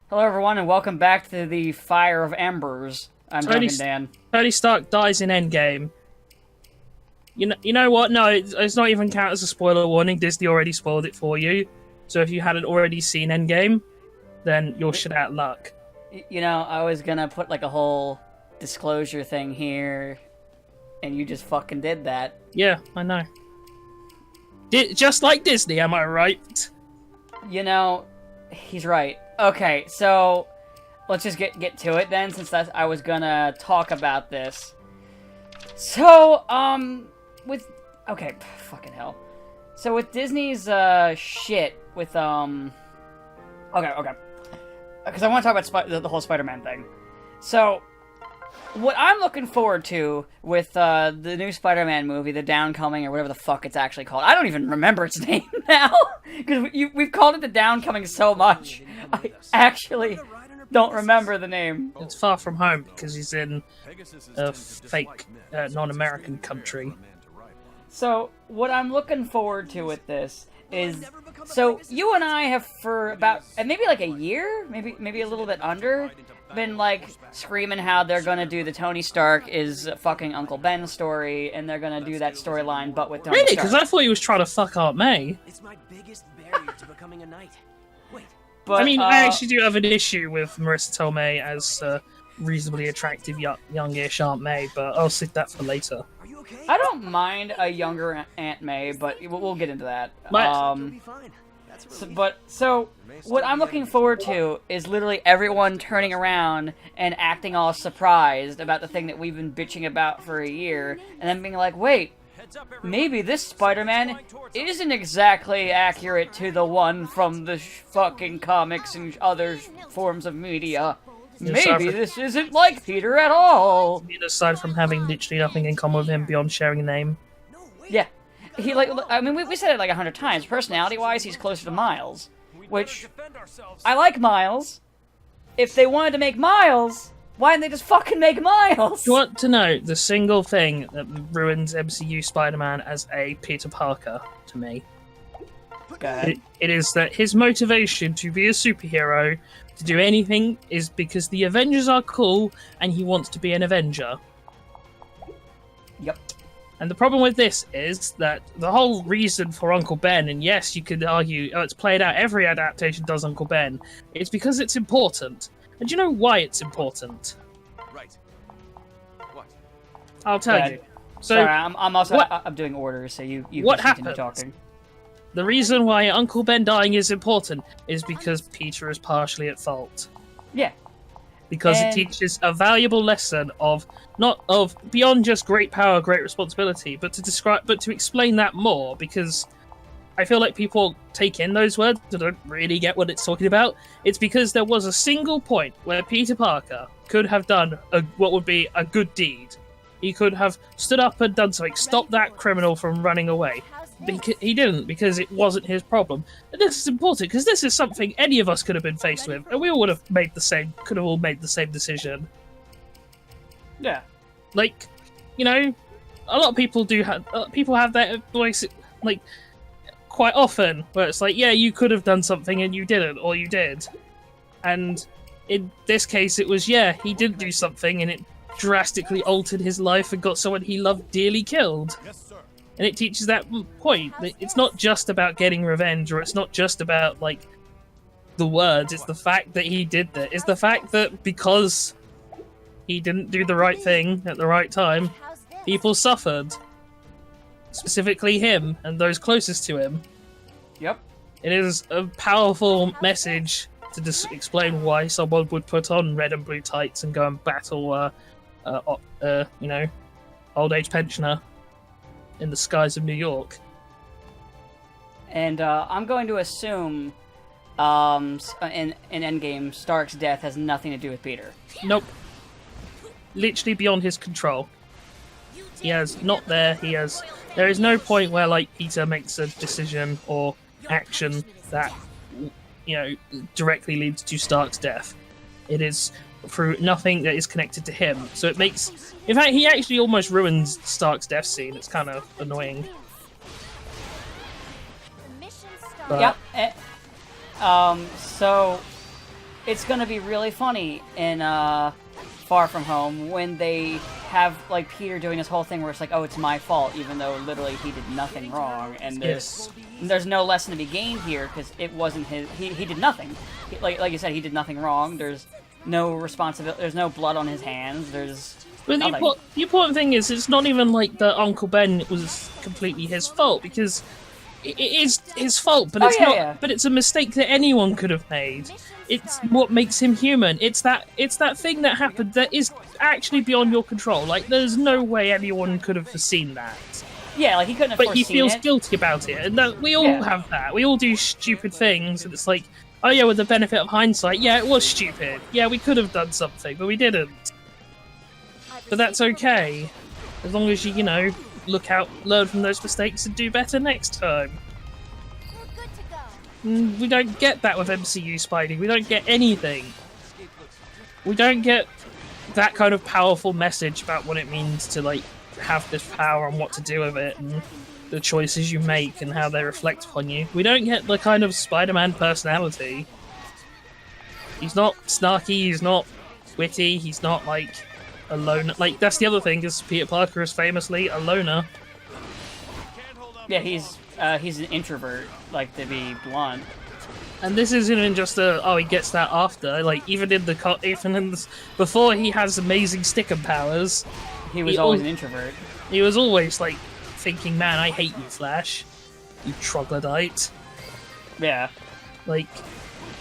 Hello, everyone, and welcome back to the Fire of Embers. I'm Drunken Dan. Tony Stark dies in Endgame. You know what? No, it's not even count as a spoiler warning. Disney already spoiled it for you. So if you hadn't already seen Endgame, then you're shit out of luck. You know, I was gonna put like a whole disclosure thing here, and you just fucking did that. Yeah, I know. Just like Disney, am I right? You know, he's right. Okay, so let's just get to it then, since I was gonna talk about this. So, okay, fucking hell. So with Disney's, shit, with, okay, because I want to talk about the whole Spider-Man thing. So, what I'm looking forward to with, the new Spider-Man movie, The Downcoming, or whatever the fuck it's actually called. I don't even remember its name now, because we've called it The Downcoming so much. I actually don't remember the name. It's Far From Home because he's in a fake non-American country. So, what I'm looking forward to with this is, so you and I have for about maybe like a year, maybe a little bit under, been like screaming how they're gonna do the Tony Stark is fucking Uncle Ben story, and they're gonna do that storyline, but with Tony Really? Stark. Because I thought he was trying to fuck Aunt May. It's my biggest barrier to becoming a knight. Wait. But, I mean, I actually do have an issue with Marissa Tomei as reasonably attractive youngish Aunt May, but I'll save that for later. Are you okay? I don't mind a younger Aunt May, but we'll get into that. You'll be fine. That's a relief. So what I'm looking forward to is literally everyone turning around and acting all surprised about the thing that we've been bitching about for a year, and then being like, wait, maybe this Spider-Man isn't exactly accurate to the one from the fucking comics and other forms of media. Maybe this isn't like Peter at all. Aside from having literally nothing in common with him beyond sharing a name. Yeah. He, like, I mean, we said it like 100 times. Personality-wise, he's closer to Miles. Which, I like Miles. If they wanted to make Miles, why didn't they just fucking make Miles? You want to know the single thing that ruins MCU Spider-Man as a Peter Parker to me? Go ahead. It is that his motivation to be a superhero, to do anything, is because the Avengers are cool and he wants to be an Avenger. Yep. And the problem with this is that the whole reason for Uncle Ben, and yes, you could argue, oh, it's played out, every adaptation does Uncle Ben, it's because it's important. And do you know why it's important? Right. What? I'll tell you. So, Sorry, I'm also I'm doing orders, so you what just continue happens? talking. The reason why Uncle Ben dying is important is because Peter is partially at fault. Yeah. Because And- it teaches a valuable lesson of not of beyond just great power, great responsibility, but to explain that more, because I feel like people take in those words and don't really get what it's talking about. It's because there was a single point where Peter Parker could have done what would be a good deed. He could have stood up and done something, stopped that criminal from running away. He didn't, because it wasn't his problem. And this is important, because this is something any of us could have been faced with, and we all would have could have all made the same decision. Yeah. Like, you know, a lot of people have that voice, like, quite often, where it's like, yeah, you could have done something and you didn't, or you did. And in this case, it was, yeah, he didn't do something, and it drastically altered his life and got someone he loved dearly killed. And it teaches that point. That it's not just about getting revenge, or it's not just about, like, the words. It's the fact that he did that. It's the fact that because he didn't do the right thing at the right time, people suffered. Specifically him and those closest to him. Yep. It is a powerful message to just explain why someone would put on red and blue tights and go and battle, you know, old age pensioner in the skies of New York. And I'm going to assume, in Endgame, Stark's death has nothing to do with Peter. Nope. Literally beyond his control. He has not there. There is no point where, like, Peter makes a decision or action that, you know, directly leads to Stark's death. It is through nothing that is connected to him. So it makes... In fact, he actually almost ruins Stark's death scene. It's kind of annoying. But Yep. So it's gonna be really funny in Far From Home when they have like Peter doing this whole thing where it's like, oh, it's my fault, even though literally he did nothing wrong, and there's no lesson to be gained here because it wasn't his. He did nothing. Like you said, he did nothing wrong. There's no responsibility. There's no blood on his hands. There's But the important thing is, it's not even like that Uncle Ben was completely his fault, because it is his fault, but it's not. Yeah. But it's a mistake that anyone could have made. It's what makes him human. It's that thing that happened that is actually beyond your control. Like, there's no way anyone could have foreseen that. Yeah, like he couldn't have But he foreseen feels it. guilty about it, and that, we all have that. We all do stupid things, and it's like, oh yeah, with the benefit of hindsight, yeah, it was stupid. Yeah, we could have done something, but we didn't. But that's okay, as long as you know, learn from those mistakes, and do better next time. We don't get that with MCU Spidey. We don't get anything. We don't get that kind of powerful message about what it means to like have this power and what to do with it, and the choices you make and how they reflect upon you. We don't get the kind of Spider-Man personality. He's not snarky. He's not witty. He's not like a loner. Like, that's the other thing, is Peter Parker is famously a loner. Yeah, he's an introvert, like, to be blunt. And this isn't even just he gets that after. Like, even in before he has amazing stickum powers, he was always an introvert. He was always like thinking, "Man, I hate you, Flash, you troglodyte." Yeah. Like,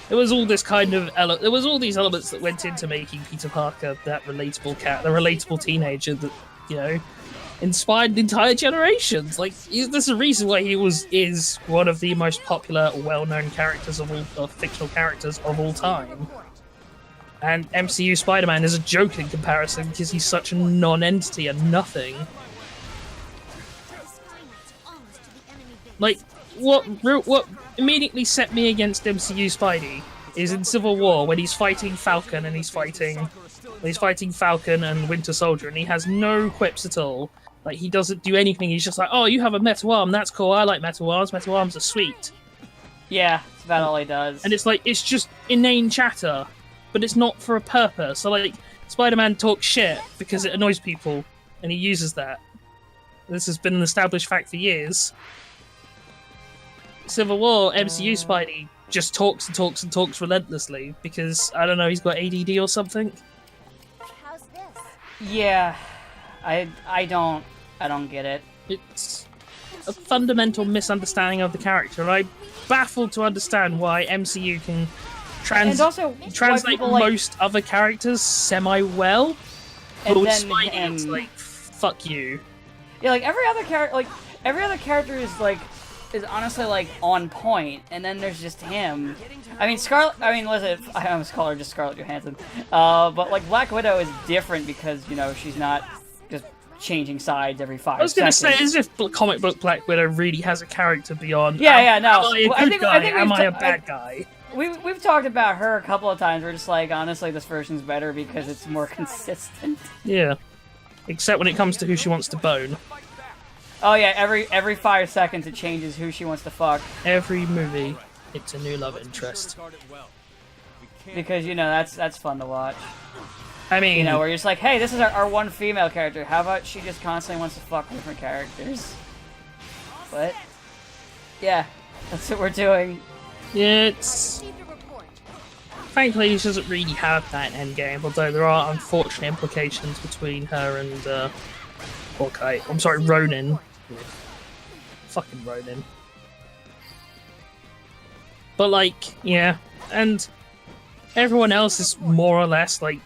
there was all this kind of there was all these elements that went into making Peter Parker that relatable the relatable teenager that, you know, inspired entire generations. Like, there's a reason why he is one of the most popular, well-known characters fictional characters of all time. And MCU Spider-Man is a joke in comparison because he's such a non-entity and nothing. Like, what immediately set me against MCU Spidey is in Civil War when he's fighting Falcon and he's fighting Falcon and Winter Soldier, and he has no quips at all. Like, he doesn't do anything. He's just like, oh, you have a metal arm. That's cool. I like metal arms. Metal arms are sweet. Yeah, that's about all he does. And it's like, it's just inane chatter, but it's not for a purpose. So, like, Spider-Man talks shit because it annoys people, and he uses that. This has been an established fact for years. Civil War, MCU Spidey just talks and talks and talks relentlessly because, I don't know, he's got ADD or something. How's this? Yeah, I don't get it. It's a fundamental misunderstanding of the character, and I'm baffled to understand why MCU can translate most other characters semi-well, but with Spidey it's like, fuck you. Yeah, like every other character is honestly like on point, and then there's just him. I mean, listen, I almost call her just Scarlett Johansson, but like Black Widow is different because, you know, she's not just changing sides every 5 seconds. I was gonna say, as if comic book Black Widow really has a character beyond. No. Am I a good guy? Am I a bad guy? We've talked about her a couple of times. We're just like, honestly, this version's better because it's more consistent. Yeah, except when it comes to who she wants to bone. Oh yeah, every 5 seconds it changes who she wants to fuck. Every movie, it's a new love interest. Because, you know, that's fun to watch. I mean, you know, where you're just like, hey, this is our one female character. How about she just constantly wants to fuck different characters? But yeah, that's what we're doing. Yeah, it's... Thankfully, she doesn't really have that endgame, although there are unfortunate implications between her and Hawkeye. I'm sorry, Ronin. Fucking Ronin. But, like, yeah, and everyone else is more or less like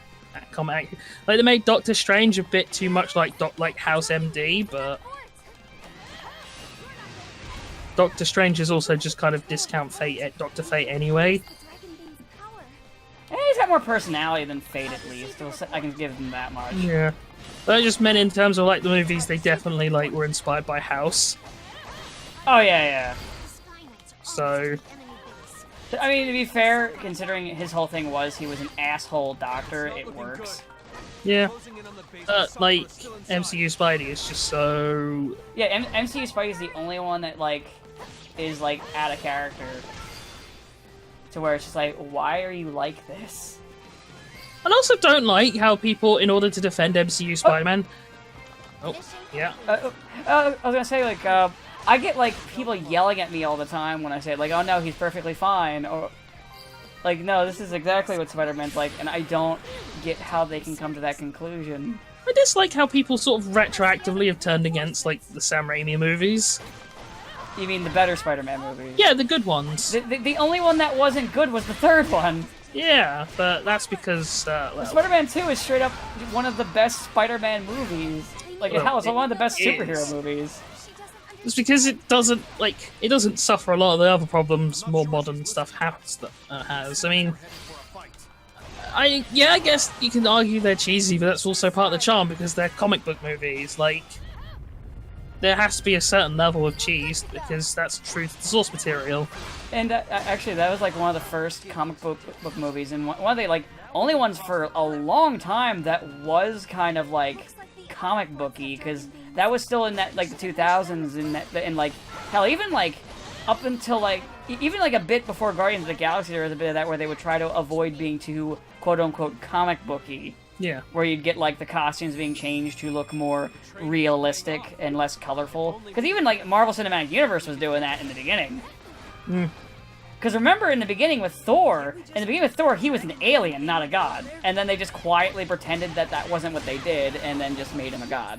comic. Like, they made Doctor Strange a bit too much like House MD, but Doctor Strange is also just kind of discount Doctor Fate anyway. Hey, he's got more personality than Fate, at least. I can give him that much. Yeah, but I just meant in terms of like the movies, they definitely like were inspired by House. Oh yeah. So, I mean, to be fair, considering his whole thing was he was an asshole doctor, it works. Yeah. Like, MCU Spidey is just so... Yeah, MCU Spidey is the only one that, like, is, like, out of character. to where it's just like, why are you like this? I also don't like how people, in order to defend MCU Spider-Man... Oh, yeah. I was gonna say, like, I get, like, people yelling at me all the time when I say, like, oh no, he's perfectly fine, or... Like, no, this is exactly what Spider-Man's like, and I don't get how they can come to that conclusion. I dislike how people sort of retroactively have turned against, like, the Sam Raimi movies. You mean the better Spider-Man movies? Yeah, the good ones. The only one that wasn't good was the third one. Yeah, but that's because, well... Spider-Man 2 is straight up one of the best Spider-Man movies. Like, hell, it's one of the best superhero movies. It's because it doesn't suffer a lot of the other problems more modern stuff has. I mean, I guess you can argue they're cheesy, but that's also part of the charm because they're comic book movies. Like, there has to be a certain level of cheese because that's true to the source material. And actually, that was like one of the first comic book movies, and one of the like only ones for a long time that was kind of like comic booky, because that was still in that like the 2000s, and like hell, even like up until like even like a bit before Guardians of the Galaxy, there was a bit of that where they would try to avoid being too quote unquote comic booky. Yeah. Where you'd get like the costumes being changed to look more realistic and less colorful. Because even like Marvel Cinematic Universe was doing that in the beginning. Because remember in the beginning with Thor, he was an alien, not a god. And then they just quietly pretended that that wasn't what they did, and then just made him a god.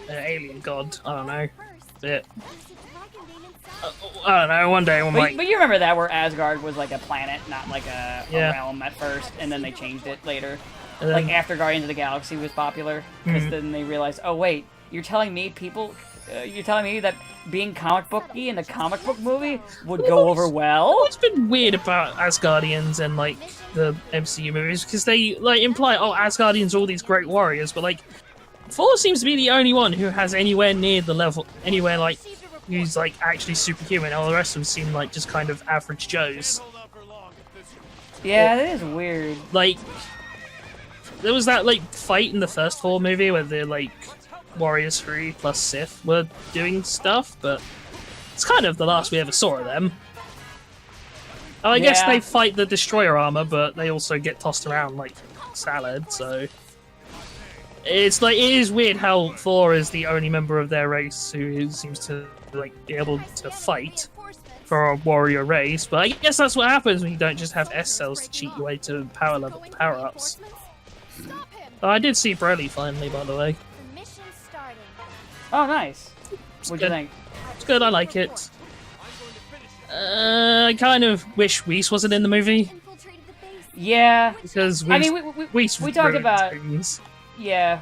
An alien god, I don't know. Bit. I don't know, one day we might... But you remember that, where Asgard was like a planet, not like a realm at first, and then they changed it later. Like after Guardians of the Galaxy was popular, because then they realized, oh wait, you're telling me that being comic booky in a comic book movie would go over well? It's been weird about Asgardians and like the MCU movies because they like imply, oh, Asgardians are all these great warriors, but like Thor seems to be the only one who has anywhere near the level, anywhere like who's like actually superhuman. All the rest of them seem like just kind of average Joes. Yeah, that is weird. Like, there was that like fight in the first Thor movie where the like Warriors 3 plus Sith were doing stuff, but it's kind of the last we ever saw of them. Oh, I guess they fight the Destroyer armor, but they also get tossed around like salad, so... It's like, it is weird how Thor is the only member of their race who seems to like be able to fight for a warrior race, but I guess that's what happens when you don't just have S cells to cheat your way to power-ups. Oh, I did see Broly finally, by the way. Oh, nice. What'd you think? It's good, I like it. I kind of wish Whis wasn't in the movie. Yeah. Because Whis, I mean, we talked about... things. Yeah.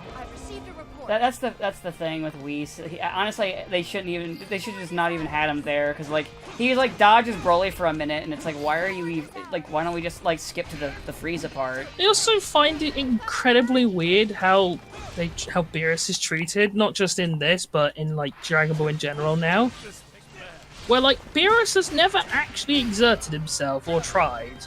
That's the thing with Whis. Honestly, they should just not even had him there, because like he like dodges Broly for a minute, and it's like, why are you even like? Why don't we just like skip to the Frieza part? I also find it incredibly weird how Beerus is treated, not just in this, but in like Dragon Ball in general now. Where like Beerus has never actually exerted himself or tried.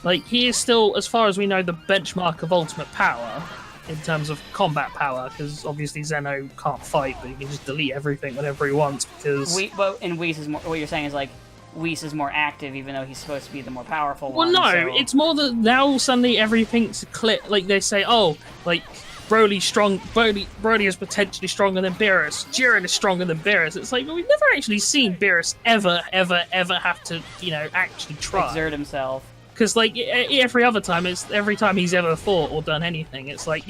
Like he is still, as far as we know, the benchmark of ultimate power. In terms of combat power, because obviously Zeno can't fight, but he can just delete everything whenever he wants, because... But in Whis is more, what you're saying is, like, Whis is more active, even though he's supposed to be the more powerful one. Well, no, so... it's more that now suddenly everything's click. Like, they say, oh, like, Broly is potentially stronger than Beerus, Jiren is stronger than Beerus. It's like, well, we've never actually seen Beerus ever have to, you know, actually try. Exert himself. Because, like, every other time, every time he's ever fought or done anything, it's like,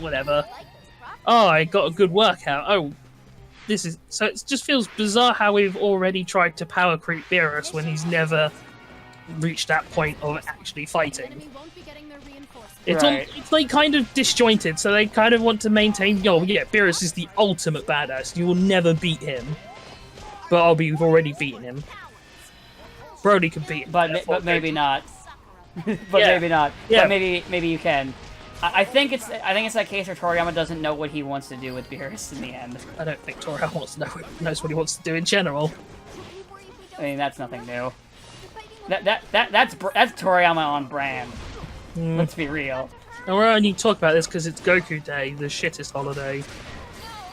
whatever. Oh, I got a good workout. Oh, this is... So it just feels bizarre how we've already tried to power creep Beerus when he's never reached that point of actually fighting. It's like kind of disjointed, so they kind of want to maintain, oh, yeah, Beerus is the ultimate badass. You will never beat him. But we've already beaten him. Brody can beat him. But maybe not. Maybe not. Yeah. But maybe you can. I think it's that case where Toriyama doesn't know what he wants to do with Beerus in the end. I don't think Toriyama knows what he wants to do in general. I mean, that's nothing new. That's Toriyama on brand. Let's be real. And we're only talking about this because it's Goku Day, the shittest holiday.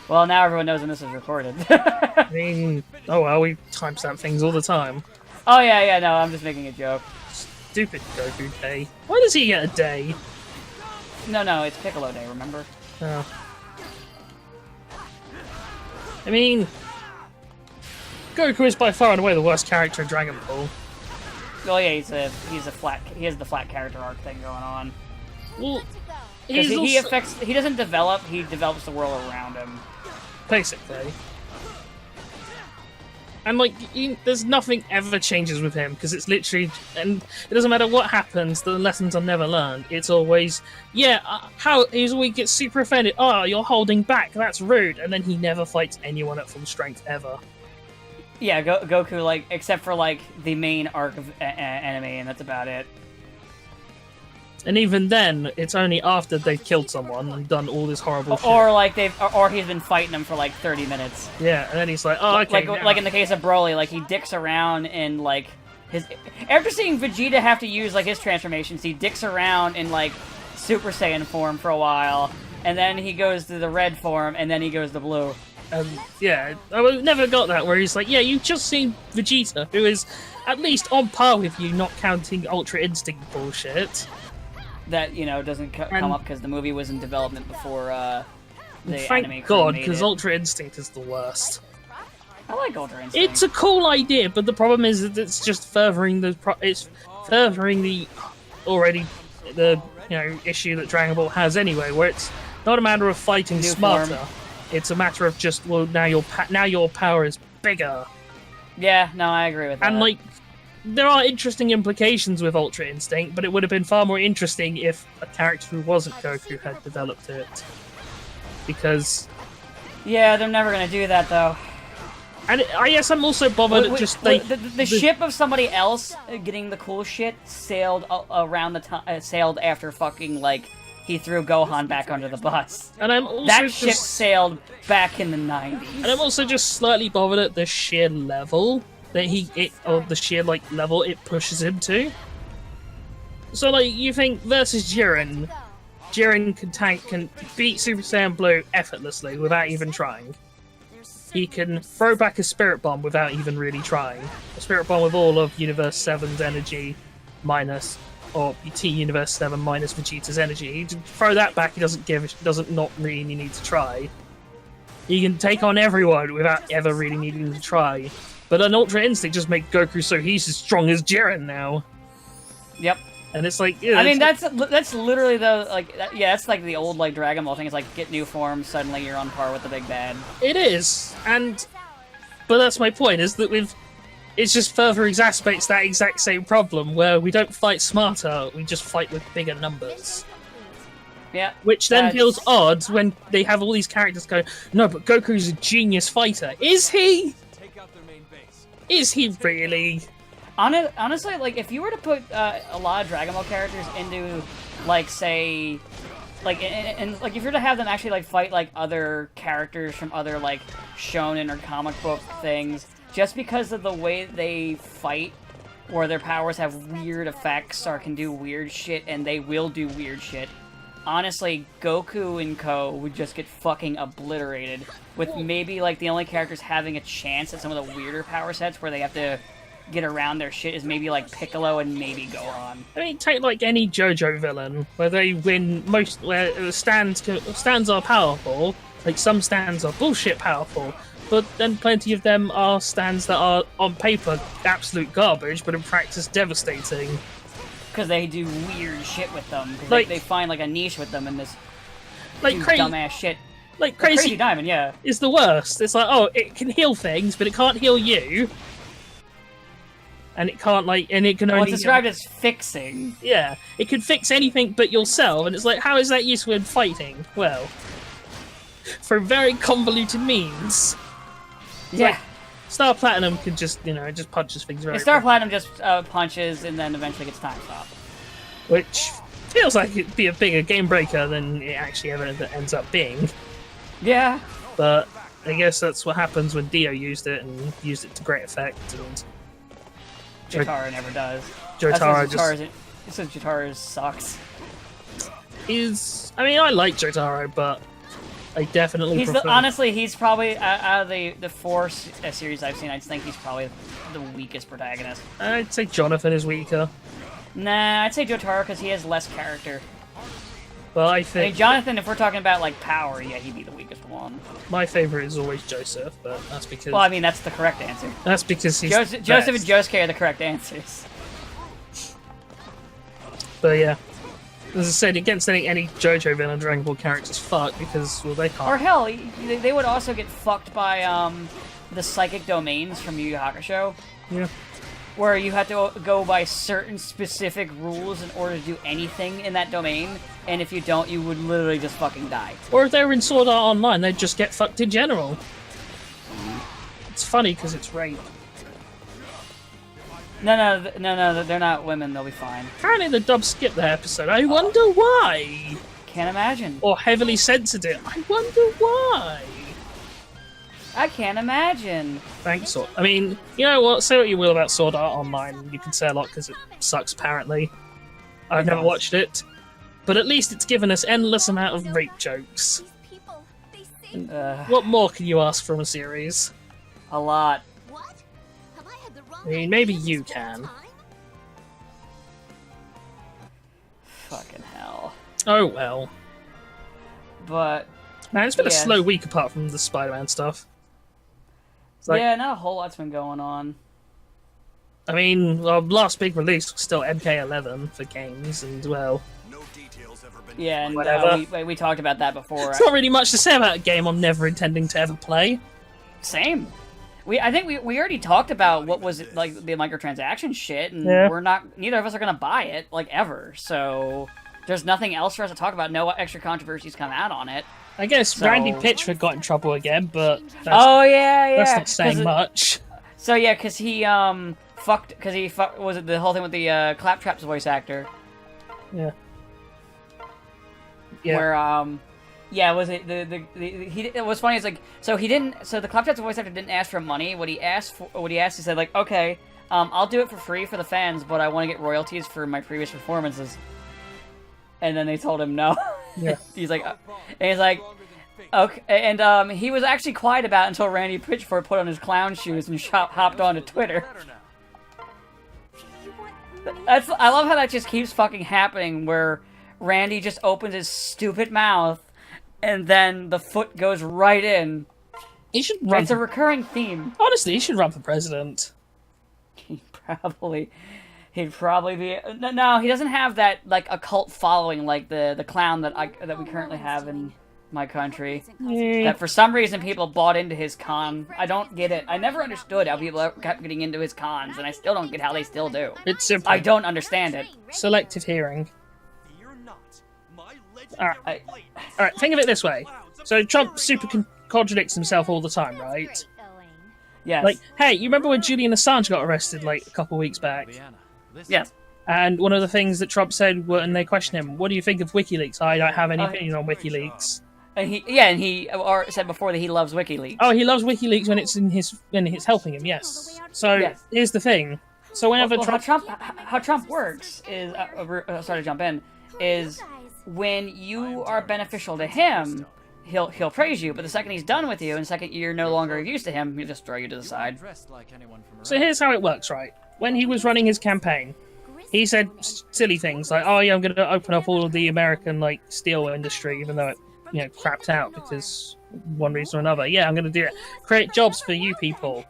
Well, now everyone knows when this is recorded. I mean, oh well, we timestamp things all the time. Oh yeah, no, I'm just making a joke. Stupid Goku Day. Why does he get a day? No, it's Piccolo Day, remember? Oh. I mean, Goku is by far and away the worst character in Dragon Ball. Oh yeah, he has the flat character arc thing going on. Well, Because he's he doesn't develop, he develops the world around him. basically. And like, there's nothing ever changes with him because it's literally, and it doesn't matter what happens, the lessons are never learned. It's always, he always gets super offended. Oh, you're holding back. That's rude. And then he never fights anyone at full strength ever. Yeah, Goku, like, except for like the main arc of anime, and that's about it. And even then, it's only after they've killed someone and done all this horrible shit. Or like or he's been fighting them for like 30 minutes. Yeah, and then he's like, oh, okay. Like in the case of Broly, like he dicks around in like his. After seeing Vegeta have to use like his transformations, he dicks around in like Super Saiyan form for a while, and then he goes to the red form, and then he goes to blue. Yeah, I never got that where he's like, yeah, you've just seen Vegeta, who is at least on par with you, not counting Ultra Instinct bullshit. That, you know, doesn't come up because the movie was in development before the thank anime crew God, made because it. Ultra Instinct is the worst. I like Ultra Instinct. It's a cool idea, but the problem is that it's just furthering the issue that Dragon Ball has anyway, where it's not a matter of fighting New smarter. form. It's a matter of just, well, now your power is bigger. Yeah, no, I agree with that. And like, there are interesting implications with Ultra Instinct, but it would have been far more interesting if a character who wasn't Goku had developed it. Because... yeah, they're never gonna do that, though. And I guess I'm also bothered at just like... The ship of somebody else getting the cool shit sailed around the time... sailed after fucking, like, he threw Gohan back under the bus. And I'm also that ship sailed back in the 90s. And I'm also just slightly bothered at the sheer level that the sheer like level it pushes him to. So like you think versus Jiren can beat Super Saiyan Blue effortlessly without even trying. He can throw back a Spirit Bomb without even really trying. A Spirit Bomb with all of Universe 7's energy minus, or T Universe 7 minus Vegeta's energy. He can throw that back. He doesn't not really need to try. He can take on everyone without ever really needing to try. But an Ultra Instinct just makes Goku so he's as strong as Jiren now. Yep. And it's like, yeah, I mean, that's literally that's like the old like Dragon Ball thing. It's like get new form, suddenly you're on par with the big bad. It is, but that's my point. Is that it just further exacerbates that exact same problem where we don't fight smarter, we just fight with bigger numbers. Yeah. Which then feels odd when they have all these characters go, no, but Goku's a genius fighter. Is he? Is he really? Honestly, like, if you were to put a lot of Dragon Ball characters into, like, say, like, and like, if you were to have them actually, like, fight, like, other characters from other, like, shonen or comic book things, just because of the way they fight, or their powers have weird effects or can do weird shit, and they will do weird shit, honestly, Goku and Co. would just get fucking obliterated, with maybe, like, the only characters having a chance at some of the weirder power sets where they have to get around their shit is maybe, like, Piccolo and maybe Gohan. I mean, take, like, any JoJo villain, where they win where stands are powerful, like, some stands are bullshit powerful, but then plenty of them are stands that are, on paper, absolute garbage, but in practice devastating. Because they do weird shit with them. Like, they find, like, a niche with them in this like dumbass shit. Like, Crazy Diamond, yeah. Is the worst. It's like, oh, it can heal things, but it can't heal you. And it can't, like, and it can only... Well, it's described as fixing. Yeah, it can fix anything but yourself, and it's like, how is that useful in fighting? Well, for very convoluted means. Yeah. Like, Star Platinum can just, just punches things very Star quick. Platinum just punches and then eventually gets time stop. Which feels like it'd be a bigger game breaker than it actually ever ends up being. Yeah. But I guess that's what happens when Dio used it, and used it to great effect, and... Jotaro never does. Jotaro Jotaro sucks. I mean, I like Jotaro, but I definitely prefer. Honestly, he's probably out of the four series I've seen. I just think he's probably the weakest protagonist. I'd say Jonathan is weaker. Nah, I'd say Jotaro because he has less character. Well, I I think mean, Jonathan, if we're talking about like power, yeah, he'd be the weakest one. my favorite is always Joseph, but that's because Well, I mean, that's the correct answer. he's Joseph best. and Josuke are the correct answers. But yeah, as I said, against any JoJo villain, Dragon Ball characters, fuck, because well they can't. Or hell, they would also get fucked by the psychic domains from Yu Yu Hakusho, Yeah. where you have to go by certain specific rules in order to do anything in that domain, and if you don't, you would literally just fucking die. Or if they were in Sword Art Online, they'd just get fucked in general. It's funny because it's rape. No, they're not women. They'll be fine. Apparently the dub skipped that episode. I wonder why. Can't imagine. Or heavily censored it. I wonder why. I can't imagine. Thanks, Sword. I mean, you know what? Say what you will about Sword Art Online. You can say a lot because it sucks, apparently. I've never watched it. But at least it's given us endless amount of rape jokes. These people, they say What more can you ask from a series? A lot. what? Have I had the wrong I mean, maybe idea you this whole can. time? Fucking hell. Oh well. But Man, it's been a Yeah. slow week apart from the Spider-Man stuff. It's like, yeah, not a whole lot's been going on. I mean, our last big release was still MK11 for games, and well, No details ever been Yeah, and Whatever. we talked about that before. there's not really much to say about a game I'm never intending to ever play. Same. I think we already talked about what was like the microtransaction shit, and Yeah. neither of us are gonna buy it like ever. So there's nothing else for us to talk about. No extra controversies come out on it. I guess So- Randy Pitchford got in trouble again, but that's, Oh yeah. that's not saying 'Cause much. So yeah, because he was it the whole thing with the Claptrap's voice actor? Yeah. Yeah. Where was it it was funny. It's like so the Claptrap's voice actor didn't ask for money. He said like, okay, I'll do it for free for the fans, but I want to get royalties for my previous performances. And then they told him no. Yeah. He's like, okay, and he was actually quiet about it until Randy Pitchford put on his clown shoes and hopped onto Twitter. I love how that just keeps fucking happening, where Randy just opens his stupid mouth, and then the foot goes right in. He should run. It's a recurring theme. Honestly, he should run for president. He'd probably be. No, he doesn't have that like a cult following like the clown that we currently have in my country. That for some reason people bought into his con. I don't get it. I never understood how people kept getting into his cons, and I still don't get how they still do. It's simple. I don't understand it. Selective hearing. Fear not. My Alright. I- Alright, think of it this way. So Trump contradicts himself all the time, right? Yes. Like, hey, you remember when Julian Assange got arrested like a couple weeks back? Yes. And one of the things that Trump said when they questioned him, what do you think of WikiLeaks? I don't have any opinion on WikiLeaks. And he said before that he loves WikiLeaks. Oh, he loves WikiLeaks when it's helping him, yes. So Yes. here's the thing. So whenever Well, Trump how Trump works is sorry to jump in, is when you are beneficial to him, he'll praise you, but the second he's done with you and the second you're no longer of use to him, he'll just throw you to the side. So here's how it works, right? When he was running his campaign, he said silly things like, "Oh yeah, I'm going to open up all of the American like steel industry," even though it, crapped out because one reason or another. Yeah, I'm going to do it. Create jobs for you people,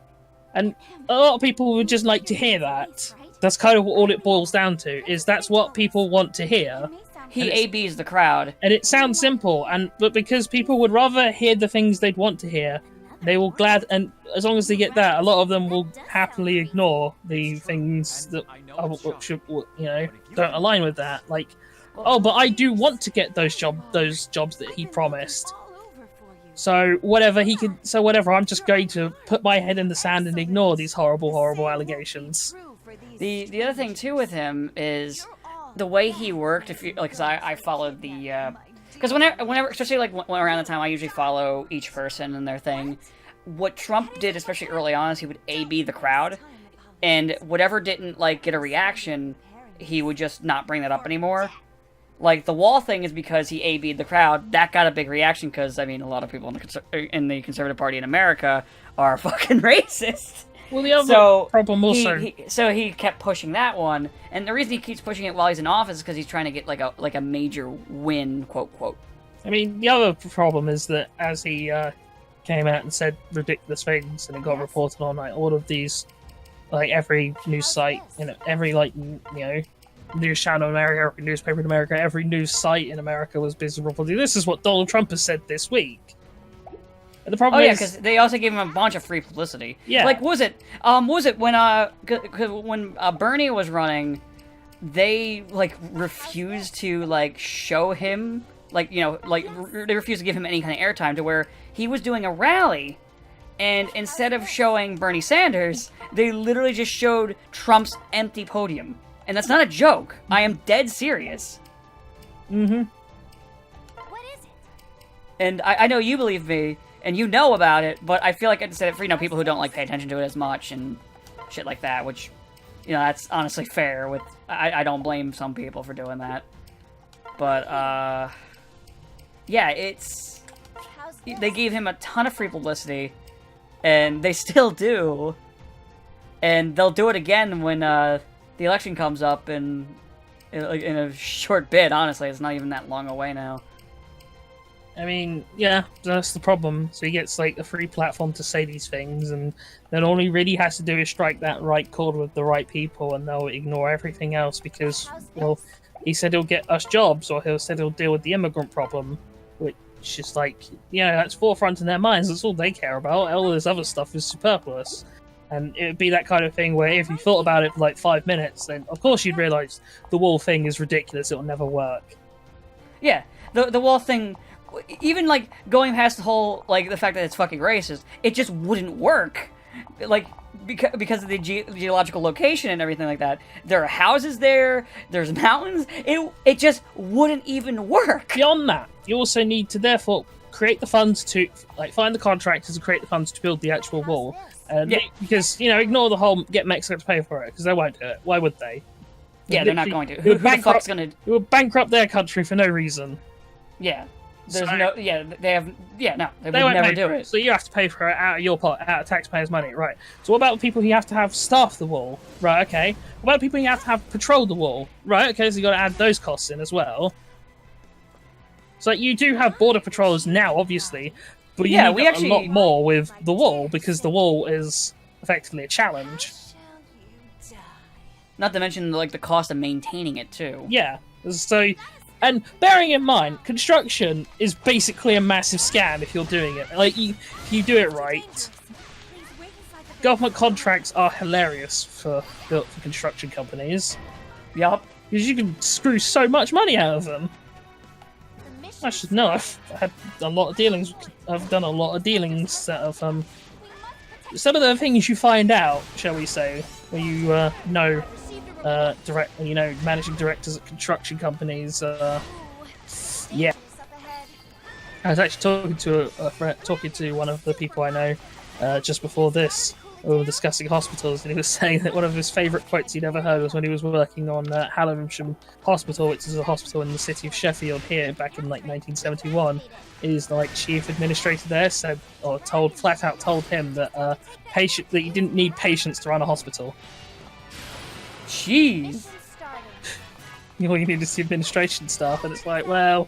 and a lot of people would just like to hear that. That's kind of all it boils down to. Is that's what people want to hear, He ABs the crowd. and it sounds simple. But because people would rather hear the things they'd want to hear, they will and as long as they get that, a lot of them will happily ignore the things that don't align with that. Like, oh, but I do want to get those jobs that he promised. So whatever I'm just going to put my head in the sand and ignore these horrible allegations. The other thing too with him is the way he worked. If you like, because I followed the because whenever especially like when around the time I usually follow each person and their thing. What Trump did, especially early on, is he would A/B the crowd, and whatever didn't like get a reaction, he would just not bring that up anymore. Like, the wall thing is because he A-B'd the crowd. That got a big reaction because, I mean, a lot of people in the Conservative Party in America are fucking racist. Well, the other problem also... He kept pushing that one, and the reason he keeps pushing it while he's in office is because he's trying to get, like a major win, quote, quote. I mean, the other problem is that as he came out and said ridiculous things, and it got reported on, like, all of these, like, every news site, every, like, news channel in America, every newspaper in America, every news site in America was busy reporting, this is what Donald Trump has said this week. And the problem is... because they also gave him a bunch of free publicity. Yeah. Like, was it when Bernie was running, they, like, refused to, like, show him, like, they refused to give him any kind of airtime, to where he was doing a rally, and instead of showing Bernie Sanders, they literally just showed Trump's empty podium. And that's not a joke. I am dead serious. Mm-hmm. What is it? And I know you believe me, and you know about it, but I feel like I said it for, people who don't, like, pay attention to it as much and shit like that, which, that's honestly fair with... I don't blame some people for doing that. But, yeah, it's... They gave him a ton of free publicity, and they still do. And they'll do it again when, the election comes up in a short bit, honestly. It's not even that long away now. I mean, yeah, that's the problem. So he gets, like, a free platform to say these things, and then all he really has to do is strike that right chord with the right people, and they'll ignore everything else because, well, he said he'll get us jobs, or he said he'll deal with the immigrant problem, which is like, that's forefront in their minds. That's all they care about. All this other stuff is superfluous. And it would be that kind of thing where if you thought about it for like 5 minutes, then of course you'd realise the wall thing is ridiculous, it'll never work. Yeah, the wall thing, even like going past the whole, like the fact that it's fucking racist, it just wouldn't work. Like, because of the geological location and everything like that. There are houses there, there's mountains, it just wouldn't even work. Beyond that, you also need to therefore create the funds to, like, find the contractors and create the funds to build the actual wall. Because, ignore the whole get Mexico to pay for it, because they won't do it. Why would they? Yeah, they're not going to. Who the fuck's going to... It would bankrupt their country for no reason. Yeah. There's So- no... Yeah, they have... Yeah, no. They would won't never pay do for it. So you have to pay for it out of your pot, out of taxpayers' money, right? So what about the people who have to have staff the wall? Right, okay. What about people who have to have patrol the wall? Right, okay, so you got to add those costs in as well. So you do have border patrols now, obviously, but you need a lot more with the wall, because the wall is effectively a challenge. Not to mention, like, the cost of maintaining it, too. Yeah, so... And bearing in mind, construction is basically a massive scam if you're doing it. Like, if you do it right, government contracts are hilarious for construction companies. Yup. Because you can screw so much money out of them. I should know. I've had a lot of dealings. I've done a lot of dealings that have some of the things you find out, shall we say, when you managing directors at construction companies. Yeah. I was actually talking to one of the people I know just before this. We were discussing hospitals, and he was saying that one of his favourite quotes he'd ever heard was when he was working on Hallamsham Hospital, which is a hospital in the city of Sheffield here back in like 1971. His like chief administrator there said, or flat out told him that that you didn't need patients to run a hospital. Jeez. All you need is the administration staff, and it's like, well,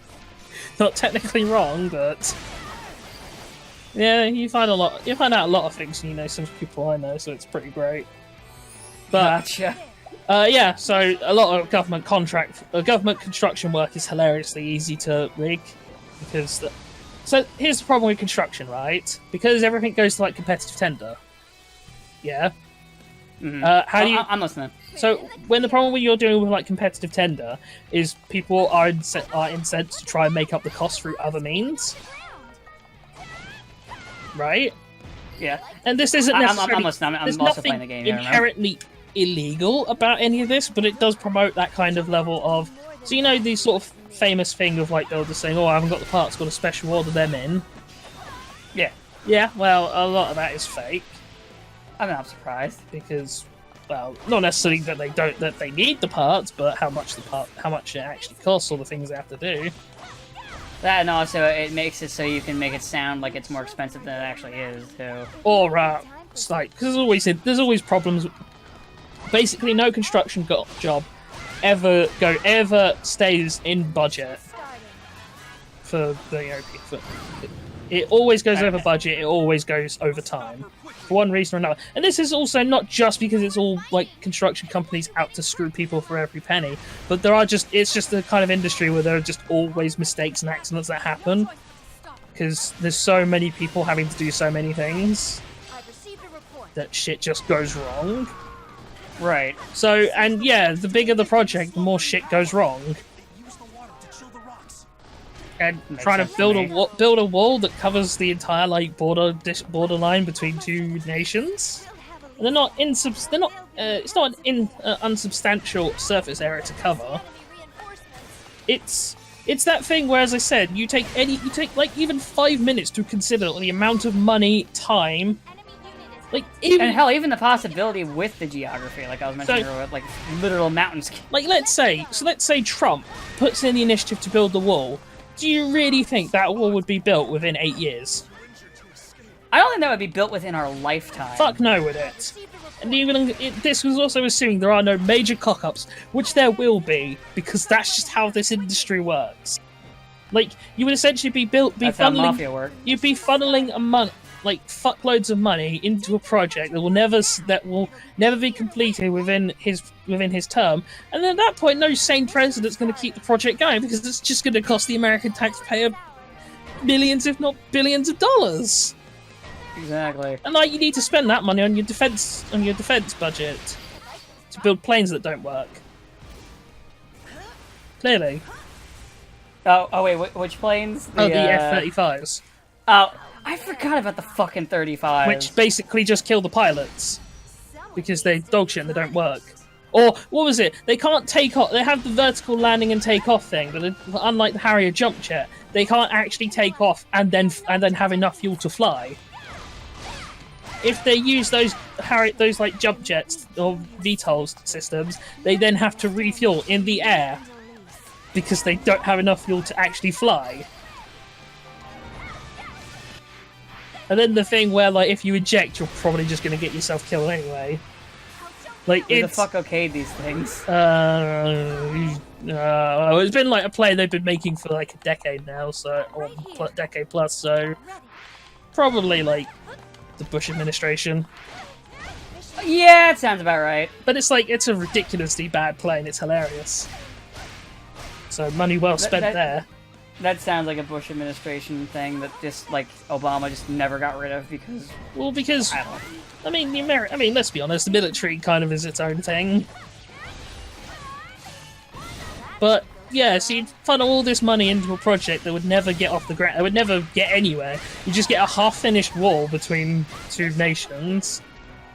not technically wrong, but. Yeah, you find out a lot of things, some people I know, so it's pretty great. But, Gotcha. Yeah, so a lot of government construction work is hilariously easy to rig, because... So, here's the problem with construction, right? Because everything goes to, like, competitive tender. Yeah? Mm-hmm. How do you... I'm listening. So, when the problem you're doing with, like, competitive tender is people are incensed to try and make up the cost through other means... Right? Yeah. And this isn't necessarily... I'm listening. I'm also playing the game. There's nothing inherently illegal about any of this, but it does promote that kind of level of... So, the sort of famous thing of, like, they'll just saying, I haven't got the parts, got to special order them in. Yeah. Yeah, well, a lot of that is fake. I'm not surprised. Because well, not necessarily that they need the parts, but how much it actually costs, all the things they have to do. That, and also it makes it so you can make it sound like it's more expensive than it actually is, too. Or it's like, because there's always problems. Basically, no construction job ever stays in budget for the for, it always goes over budget. It always goes over time, for one reason or another. And this is also not just because it's all like construction companies out to screw people for every penny, but it's just the kind of industry where there are just always mistakes and accidents that happen because there's so many people having to do so many things that shit just goes wrong. Right. So, and yeah, the bigger the project, the more shit goes wrong. And Makes trying sense to to build a wall that covers the entire like borderline between two nations. And they're not it's not an unsubstantial surface area to cover. It's that thing where, as I said, you take like even 5 minutes to consider the amount of money, time. Like and hell, even the possibility with the geography, like I was mentioning earlier, like literal mountains. Like let's say Trump puts in the initiative to build the wall. Do you really think that wall would be built within 8 years? I don't think that would be built within our lifetime. Fuck no, would it? And even this was also assuming there are no major cock-ups, which there will be, because that's just how this industry works. Like you would essentially be That's how mafia work. You'd be funneling fuckloads of money into a project that will never be completed within his term, and then at that point, no sane president's going to keep the project going because it's just going to cost the American taxpayer millions, if not billions, of dollars. Exactly. And you need to spend that money on your defense budget to build planes that don't work. Clearly. Oh wait, which planes? The F-35s. Oh. I forgot about the fucking 35. Which basically just kill the pilots. Because they dog shit and they don't work. Or, what was it? They can't take off. They have the vertical landing and take off thing, but unlike the Harrier jump jet, they can't actually take off and then have enough fuel to fly. If they use those like jump jets or VTOL systems, they then have to refuel in the air because they don't have enough fuel to actually fly. And then the thing where, like, if you eject, you're probably just going to get yourself killed anyway. Like, Who the fuck okayed these things? It's been, like, a play they've been making for, like, a decade now, or decade plus, so... Probably, like, the Bush administration. Yeah, it sounds about right. But it's, like, it's a ridiculously bad play, and it's hilarious. So, money well spent there. That sounds like a Bush administration thing that just, like, Obama just never got rid of because... Well, because... I don't know. I mean, let's be honest, the military kind of is its own thing. But, yeah, so you'd funnel all this money into a project that would never get off the ground, it would never get anywhere. You just get a half-finished wall between two nations,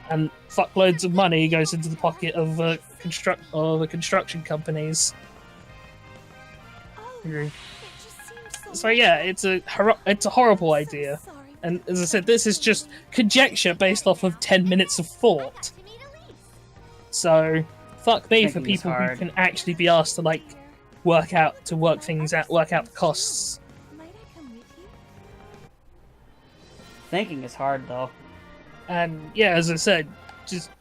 and fuckloads of money goes into the pocket of the construction companies. So yeah, it's a horrible idea, and as I said, this is just conjecture based off of 10 minutes of thought. So fuck me for people who can actually be asked to like work out the costs. Thinking is hard though. And yeah, as I said, just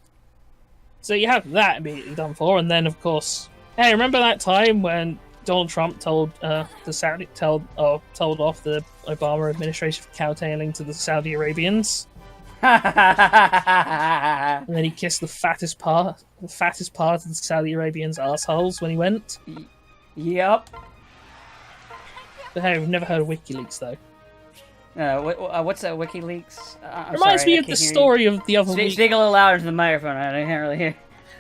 so you have that immediately done for, and then of course, hey, remember that time when Donald Trump told off the Obama administration for cowtailing to the Saudi Arabians, and then he kissed the fattest part of the Saudi Arabians' assholes when he went. Yep. But hey, we've never heard of WikiLeaks though. What's WikiLeaks? Reminds me of the story of the other week. Speak a little louder to the microphone. I can't really hear.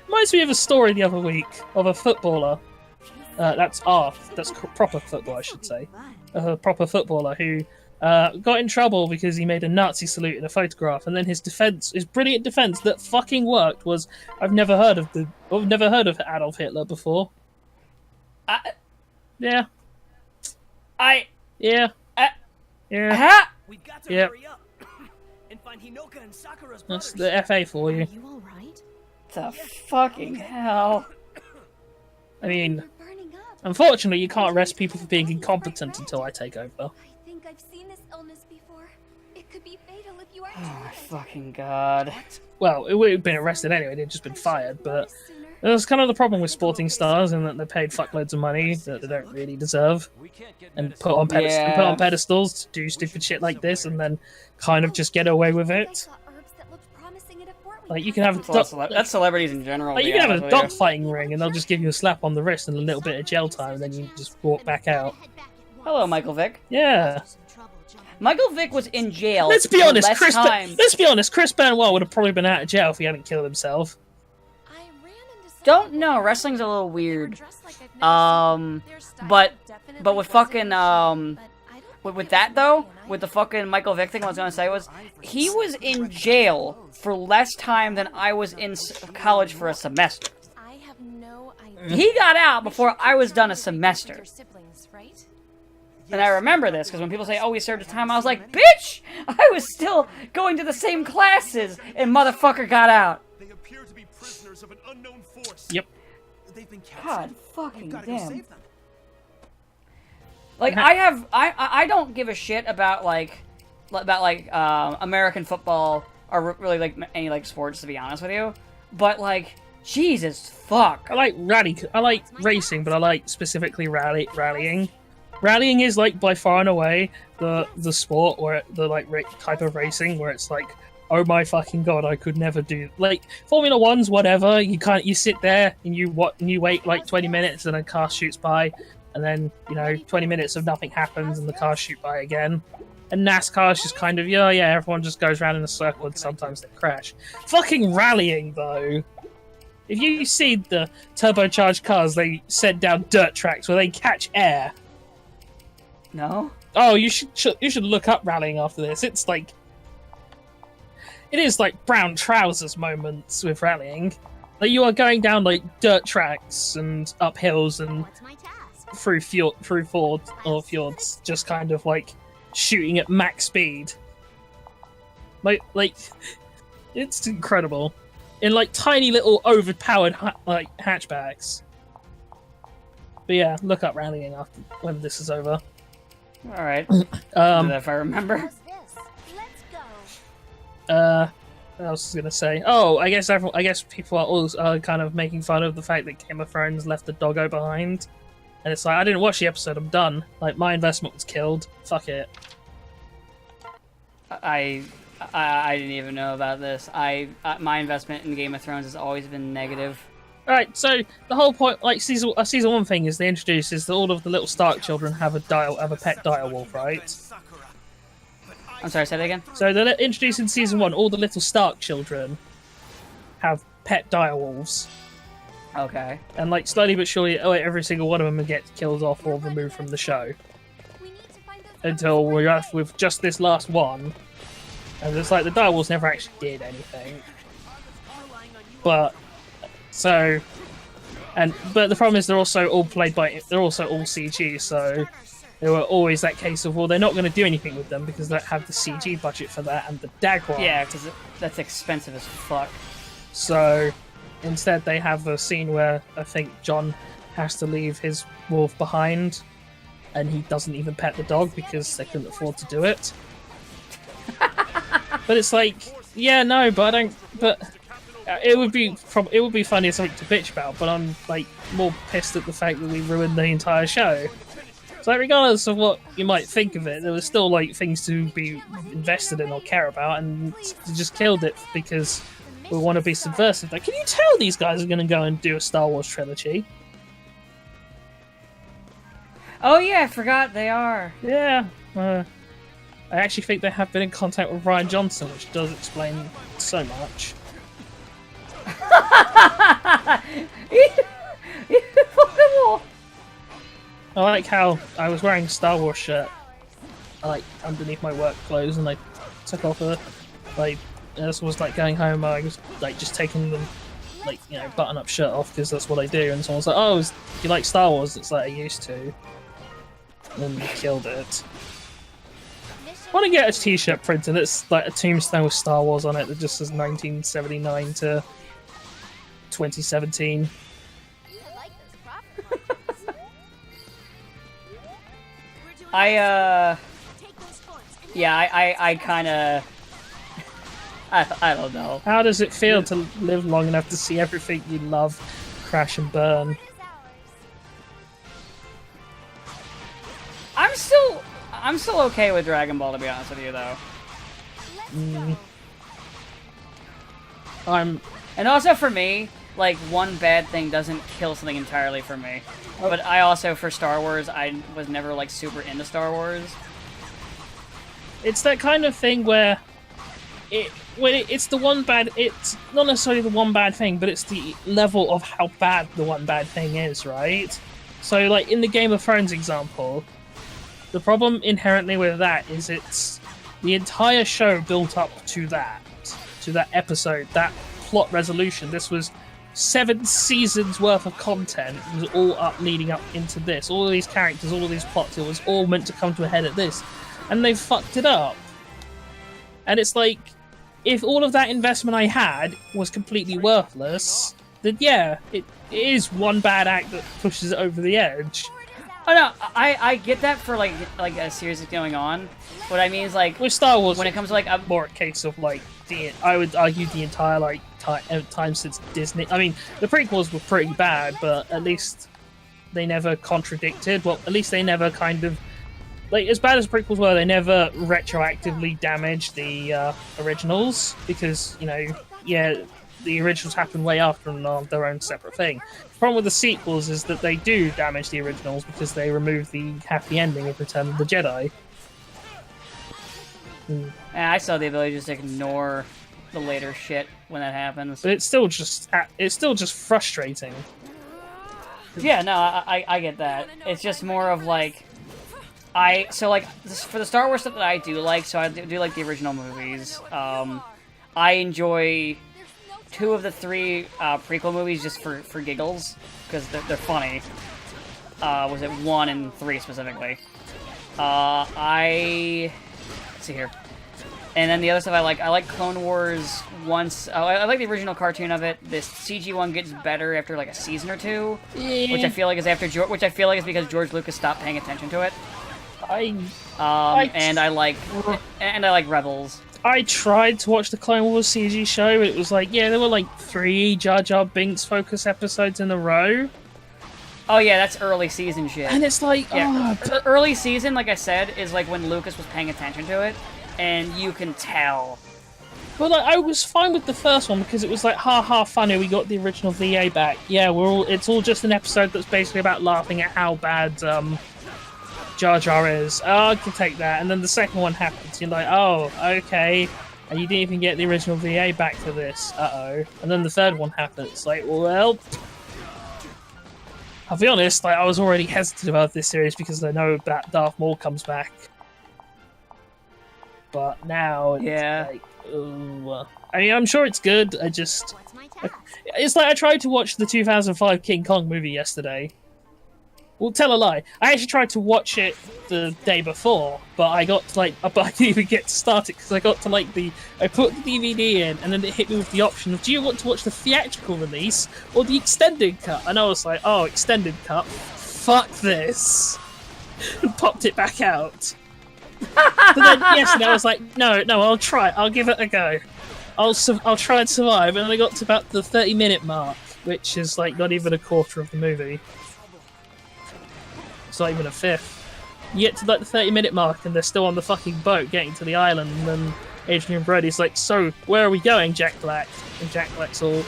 Reminds me of a story the other week of a footballer. That's proper football, I should say. A proper footballer who got in trouble because he made a Nazi salute in a photograph, and then his brilliant defense that fucking worked was, I've never heard of Adolf Hitler before. Yeah. Yeah. We've got to Yep. hurry up and find Hinoka and Sakura's That's brothers. the FA for you. Are you all right? the fucking hell? I mean, We're burning up. unfortunately, you can't arrest people for being incompetent until I take over. I think I've seen this illness before. It could be fatal if you aren't Oh my treated. fucking god. Well, it would have been arrested anyway, they'd just been fired, but that's kind of the problem with sporting stars, in that they're paid fuckloads of money that they don't really deserve, and put on, Yeah. put on pedestals to do stupid shit like this, and then kind of just get away with I it. saw herbs that looked promising in a fort we Like, you passed can have by. That's celebrities in general. Like, to you be can have honest a with you. dog fighting ring, and they'll just give you a slap on the wrist and a little bit of jail time, and then you just walk back out. Hello, Michael Vick. Yeah. Michael Vick was in jail. Let's be for honest, less Chris. time. Let's be honest, Chris Benoit would have probably been out of jail if he hadn't killed himself. I ran into Don't someone know. who Wrestling's a little were weird. dressed like I've never seen. Their style but definitely with wasn't fucking but I don't with think it that was though, Marion with the either. fucking Michael Vick thing, what I was gonna say was he was in jail for less time than I was in college for a semester. I have no idea. He got out before I was done a semester. Your siblings, right? And I remember this, because when people say, oh, he served his time, I was like, bitch! I was still going to the same classes, and motherfucker got out. They appear to be prisoners of an unknown force. Yep. They've been captured. God fucking We've got to go damn. save them. Like, I don't give a shit about, American football, or really, like, any, like, sports, to be honest with you. But, like, Jesus fuck. I like racing, but I like specifically rallying. Rallying is like by far and away the sport where the type of racing where it's like, oh my fucking god, I could never do, like, Formula One's whatever. You sit there and you wait like 20 minutes and a car shoots by, and then 20 minutes of nothing happens and the cars shoot by again. And NASCAR's just kind of everyone just goes around in a circle and sometimes they crash. Fucking rallying though. If you see the turbocharged cars they send down dirt tracks where they catch air. No? Oh, you should look up rallying after this. It is like brown trousers moments with rallying. Like, you are going down like dirt tracks and up hills and What's my task? through fjords, just kind of like shooting at max speed. Like it's incredible. In like tiny little overpowered hatchbacks. But yeah, look up rallying after when this is over. Alright. If I remember. How's this? Let's go. What else was I gonna say? Oh, I guess people are also kind of making fun of the fact that Game of Thrones left the doggo behind, and it's like, I didn't watch the episode. I'm done. Like, my investment was killed. Fuck it. I didn't even know about this. My investment in Game of Thrones has always been negative. All right, so the whole point, like season one thing, is they introduce is that all of the little Stark children have a pet direwolf, right? I'm sorry, say that again? So they're introduced in season one. All the little Stark children have pet direwolves, Okay. and like slowly but surely, every single one of them gets killed off or removed from the show We need to find those until herbs we're before left with just this last one. And it's like the direwolves never actually did anything. But the problem is they're also all CG, so there were always that case of, well, they're not going to do anything with them because they don't have the CG budget for that and the Dagwar. Yeah, because that's expensive as fuck. So instead they have a scene where I think Jon has to leave his wolf behind, and he doesn't even pet the dog because they couldn't afford to do it. But it's like, yeah, no, but I don't. But it would be funny as something to bitch about. But I'm like more pissed at the fact that we ruined the entire show. So, like, regardless of what you might think of it, there was still like things to be invested in or care about, and they just killed it because we want to be subversive. Like, can you tell these guys are going to go and do a Star Wars trilogy? Oh yeah, I forgot they are. Yeah. I actually think they have been in contact with Ryan Johnson, which does explain so much. I like how I was wearing a Star Wars shirt, like underneath my work clothes, and I took off this was like going home. I was like just taking them, button-up shirt off because that's what I do. And someone's like, "Oh, you like Star Wars?" It's like, I used to. And then they killed it. I want to get a t-shirt printed. It's like a tombstone with Star Wars on it that just says 1979 to 2017. I like those properties. Take those forms and Yeah, I kind of... I don't know. How does it feel to live long enough to see everything you love crash and burn? it is ours. I'm still okay with Dragon Ball, to be honest with you, though. Let's go. And also for me, like, one bad thing doesn't kill something entirely for me. But I also, for Star Wars, I was never, like, super into Star Wars. It's that kind of thing where it's the one bad. It's not necessarily the one bad thing, but it's the level of how bad the one bad thing is, right? So, like in the Game of Thrones example, the problem inherently with that is it's the entire show built up to that episode, that plot resolution. This was 7 seasons worth of content. It was all up leading up into this. All of these characters, all of these plots. It was all meant to come to a head at this, and they fucked it up. And it's like, if all of that investment I had was completely worthless, then yeah, it is one bad act that pushes it over the edge. Oh no, I get that for like a series that's going on. What I mean is like With Star Wars, when it comes to like a more a case of like I would argue the entire like time since Disney. I mean, the prequels were pretty bad, but at least they never contradicted. Well, at least they never kind of like, as bad as prequels were, they never retroactively damaged the originals because, you know, yeah, the originals happened way after and are their own separate thing. The problem with the sequels is that they do damage the originals because they remove the happy ending of Return of the Jedi. And I still have the ability to just ignore the later shit when that happens. But it's still just frustrating. Yeah, no, I get that. It's just more of like for the Star Wars stuff that I do like, so I do like the original movies. I enjoy 2 of the 3 prequel movies just for giggles because they're funny. Was it 1 and 3 specifically? Let's see here. And then the other stuff I like Clone Wars once. I like the original cartoon of it. This CG one gets better after like a season or 2, which I feel like is because George Lucas stopped paying attention to it. And I like Rebels. I tried to watch the Clone Wars CG show, but it was like, yeah, there were like 3 Jar Jar Binks focus episodes in a row. Oh yeah, that's early season shit. And it's like, early season, like I said, is like when Lucas was paying attention to it, and you can tell. But like, I was fine with the first one because it was like, ha funny, we got the original VA back. Yeah, it's all just an episode that's basically about laughing at how bad Jar Jar is. Oh, I can take that. And then the second one happens. You're like, oh, okay. And you didn't even get the original VA back for this. Uh-oh. And then the third one happens. Like, well, I'll be honest, like, I was already hesitant about this series because I know that Darth Maul comes back. But now it's like, ooh. I mean, I'm sure it's good. What's my task? It's like I tried to watch the 2005 King Kong movie yesterday. Well, tell a lie. I actually tried to watch it the day before, but I got to, like, but I didn't even get to start it because I got to like I put the DVD in, and then it hit me with the option of, do you want to watch the theatrical release or the extended cut? And I was like, oh, extended cut. Fuck this, and popped it back out. But then yesterday I was like, no, I'll try. I'll give it a go. I'll try and survive. And then I got to about the 30-minute mark, which is like not even a quarter of the movie. It's not even a fifth. You get to like the 30-minute mark and they're still on the fucking boat getting to the island, and then Adrian Brody's like, so where are we going, Jack Black? And Jack Black's all,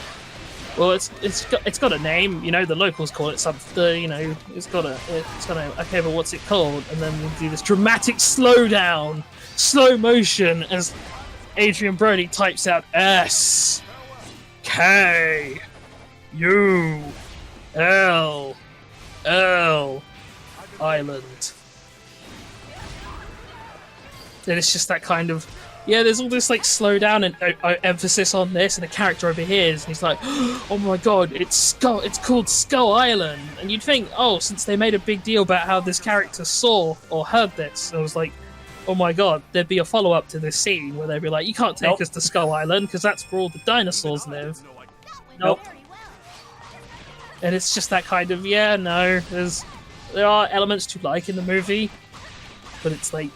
well, it's got a name, you know, the locals call it something, you know, it's got a okay, but what's it called? And then we do this dramatic slowdown, slow motion as Adrian Brody types out S K U L L Island. Then it's just that kind of, yeah, there's all this like slow down and emphasis on this, and the character overhears and he's like, oh my god, it's called Skull Island. And you'd think, oh, since they made a big deal about how this character saw or heard this, I was like, oh my god, there'd be a follow-up to this scene where they'd be like, you can't take us to Skull Island because that's where all the dinosaurs live. Nope. And it's just that kind of, yeah, no, there are elements to like in the movie, but it's like,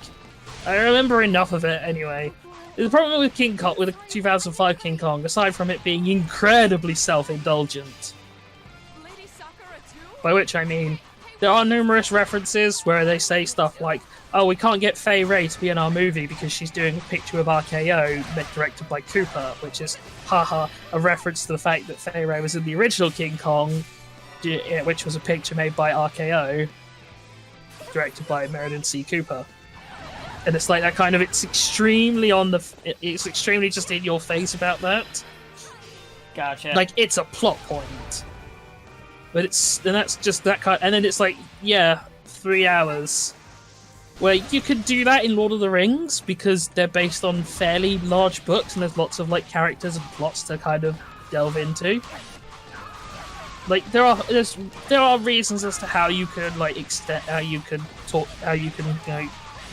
I remember enough of it anyway. The problem with King Kong, with the 2005 King Kong, aside from it being incredibly self-indulgent, by which I mean, there are numerous references where they say stuff like, oh, we can't get Fay Wray to be in our movie because she's doing a picture of RKO directed by Cooper, which is, haha, a reference to the fact that Fay Wray was in the original King Kong, which was a picture made by RKO, directed by Meriden C. Cooper. And it's like that kind of, it's extremely just in your face about that. Gotcha. Like, it's a plot point. But that's just that kind, and then it's like, yeah, 3 hours. Where you could do that in Lord of the Rings, because they're based on fairly large books, and there's lots of, like, characters and plots to kind of delve into. Like, there are reasons as to how you could, like,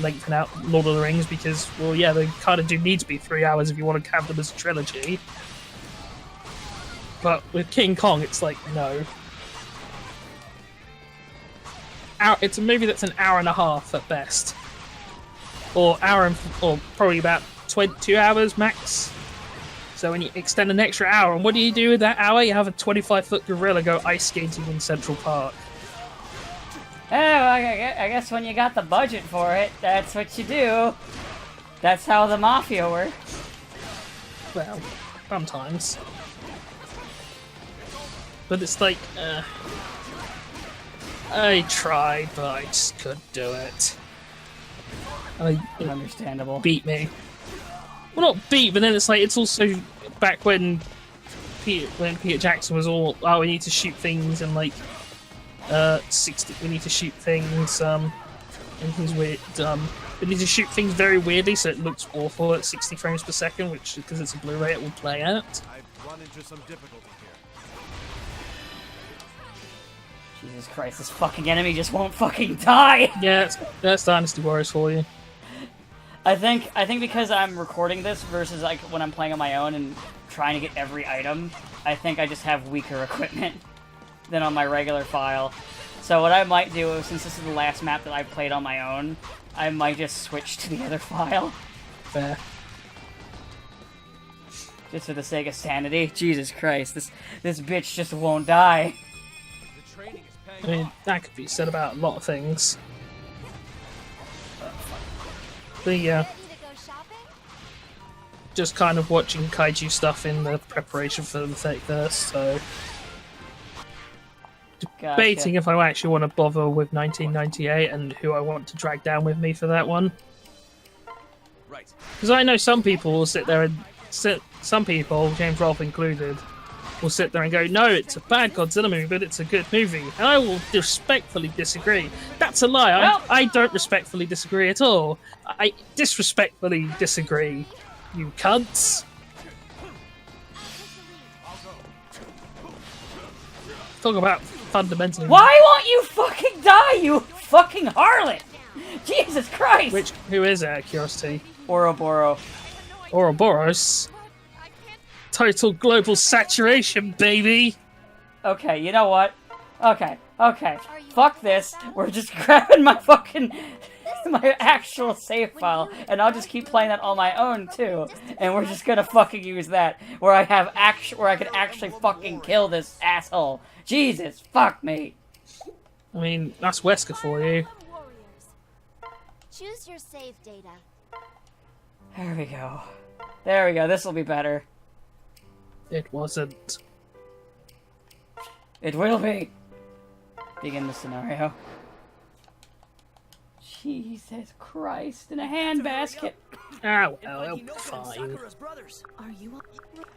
lengthen out Lord of the Rings, because, well, yeah, they kind of do need to be 3 hours if you want to have them as a trilogy. But with King Kong, it's like, no. It's a movie that's an hour and a half at best, or probably about 2 hours max. So when you extend an extra hour, and what do you do with that hour? You have a 25-foot gorilla go ice skating in Central Park. Oh, I guess when you got the budget for it, that's what you do. That's how the mafia works. Well, sometimes. But it's like, I tried, but I just couldn't do it. Understandable. Beat me. Well, not beat, but then it's like, it's also back when Peter Jackson was all, oh, we need to shoot things and like 60. We need to shoot things and things weird. We need to shoot things very weirdly, so it looks awful at 60 frames per second, which because it's a Blu-ray, it will play at. I've run into some difficulty here. Jesus Christ, this fucking enemy just won't fucking die! Yeah, that's Dynasty Warriors for you. I think because I'm recording this versus like when I'm playing on my own and trying to get every item, I think I just have weaker equipment than on my regular file. So what I might do, since this is the last map that I've played on my own, I might just switch to the other file. Fair. Just for the sake of sanity. Jesus Christ, this bitch just won't die. The training is paying I mean, off. that could be said about a lot of things. But yeah, Ready to go shopping? just kind of watching kaiju stuff in the preparation for the 31st, so debating if I actually want to bother with 1998 and who I want to drag down with me for that one. Right. Because I know some people will sit there and some people, James Rolfe included, will sit there and go, no, it's a bad Godzilla movie, but it's a good movie. And I will respectfully disagree. That's a lie. Well, I don't respectfully disagree at all. I disrespectfully disagree, you cunts. Talk about fundamentally. why won't you fucking die, you fucking harlot? Jesus Christ! Who is it, out of curiosity? Ouroboros. Ouroboros? Total global saturation, baby! Okay, you know what? Okay. Fuck this. We're just grabbing my fucking my actual save file, and I'll just keep playing that on my own too. And we're just gonna fucking use that where I can actually fucking kill this asshole. Jesus, fuck me. I mean, that's Wesker for you. Warriors. Choose your save data. There we go. There we go. This will be better. It wasn't. It will be. Begin the scenario. Jesus Christ, in a handbasket. Ah, well, it'll be fine. Are you?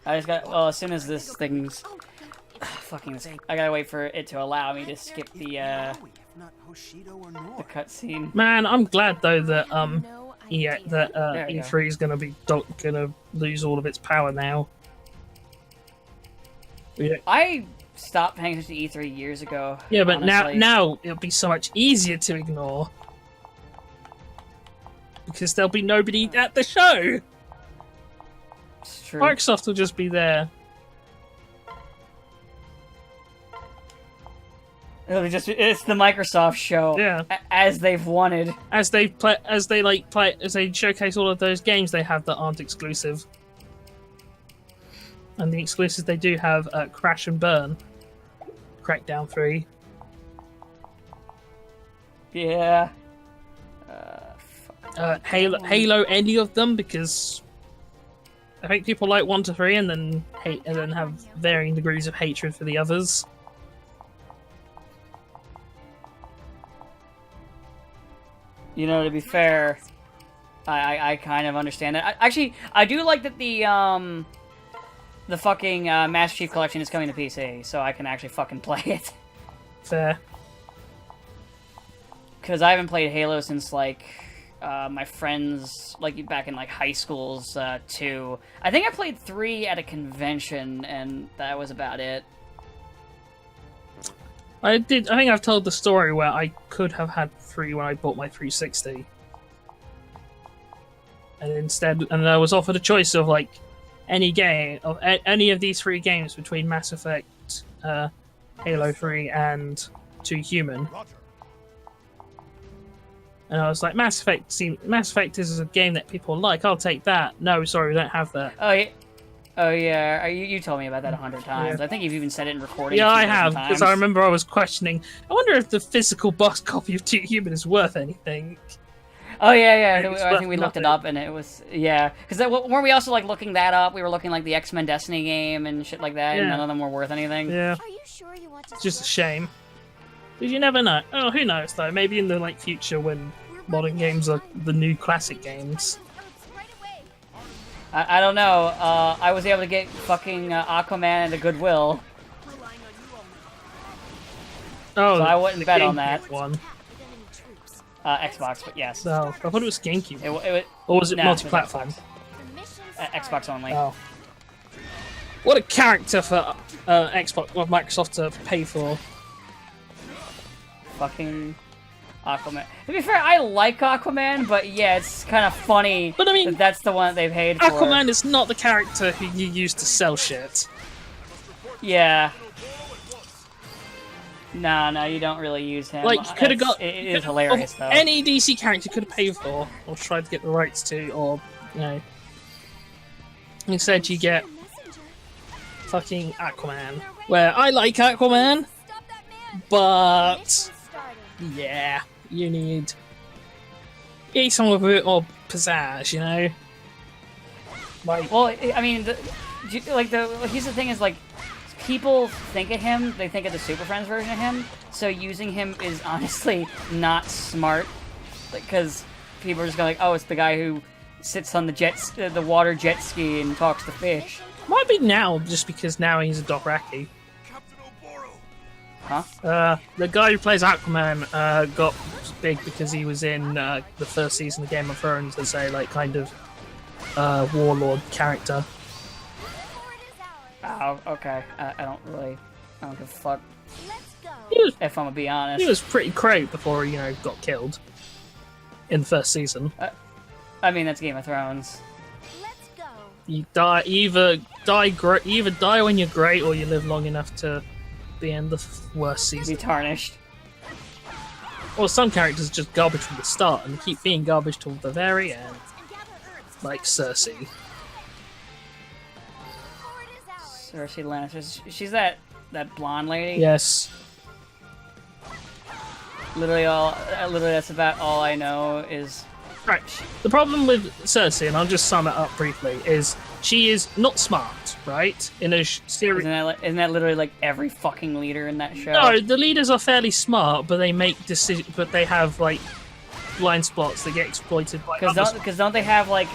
I just got, well, as soon as this thing's, fucking, I gotta wait for it to allow me to skip the cutscene. Man, I'm glad though that No idea. There you E3 is gonna lose all of its power now. I stopped paying attention to E3 years ago. Yeah, but honestly. now it'll be so much easier to ignore because there'll be nobody at the show. It's true. Microsoft will just be there. It's the Microsoft show. Yeah. As they've wanted. As they showcase all of those games they have that aren't exclusive. And the exclusives they do have Crash and Burn, Crackdown 3. Yeah. Halo, any of them, because I think people like 1 to 3 and then hate, and then have varying degrees of hatred for the others. You know, to be fair, I kind of understand that. Actually, I do like that the fucking Master Chief Collection is coming to PC, so I can actually fucking play it. Fair. Because I haven't played Halo since, like, my friends, like, back in, like, high schools, 2. I think I played 3 at a convention, and that was about it. I think I've told the story where I could have had 3 when I bought my 360. And I was offered a choice of, like, any game, of any of these 3 games between Mass Effect, Halo 3, and 2 Human. And I was like, Mass Effect is a game that people like. I'll take that. No, sorry, we don't have that. Oh yeah. You told me about that 100 times. Yeah. I think you've even said it in recording. Yeah, I have, because I remember I was questioning. I wonder if the physical box copy of 2 Human is worth anything. Oh yeah. It's I worth think we looked it nothing. up, and it was because weren't we also like looking that up? We were looking like the X-Men Destiny game and shit like that, and Yeah. none of them were worth anything. Yeah, Are you sure you want to it's just a shame. Because you never know. Oh, who knows though? Maybe in the like future when modern games are the new classic games. I don't know. I was able to get fucking Aquaman at a Goodwill. Oh, So I wouldn't the bet on GameCube that. one. Xbox, but yes. No, I thought it was GameCube. It Or was it nah, multi-platform? Xbox only. Oh. What a character for Xbox, well, Microsoft to pay for. Fucking Aquaman. To be fair, I like Aquaman, but yeah, it's kind of funny But I mean, that's the one that they paid for. Aquaman is not the character who you use to sell shit. Yeah. No, you don't really use him. Like, you could have got... It is hilarious, though. Any DC character could have paid for, or tried to get the rights to, or, you know... Instead, you get fucking Aquaman. Where I like Aquaman, but... Yeah, you need someone with a bit more pizzazz, you know? Like, Well, I mean, here's the thing is, like, people think of him, they think of the Super Friends version of him, so using him is honestly not smart, because people are just going like, oh, it's the guy who sits on the water jet ski and talks to fish. might be now, just because now he's a Dothraki. Huh? The guy who plays Aquaman got big because he was in the first season of Game of Thrones as a like kind of warlord character. Oh, okay. I don't give a fuck, He was if I'm gonna be honest. he was pretty great before he got killed in the first season. I mean, that's Game of Thrones. Let's go. You die either die when you're great or you live long enough to be in the worst Be season. tarnished. Or some characters are just garbage from the start and they keep being garbage till the very end, like Cersei. Cersei Lannister. She's that blonde lady. Yes. Literally that's about all I know is. Right. The problem with Cersei, and I'll just sum it up briefly, is she is not smart, right? In a series. Isn't that literally like every fucking leader in that show? No, the leaders are fairly smart, but they make decisions. But they have like blind spots that get exploited by others. Because don't they have like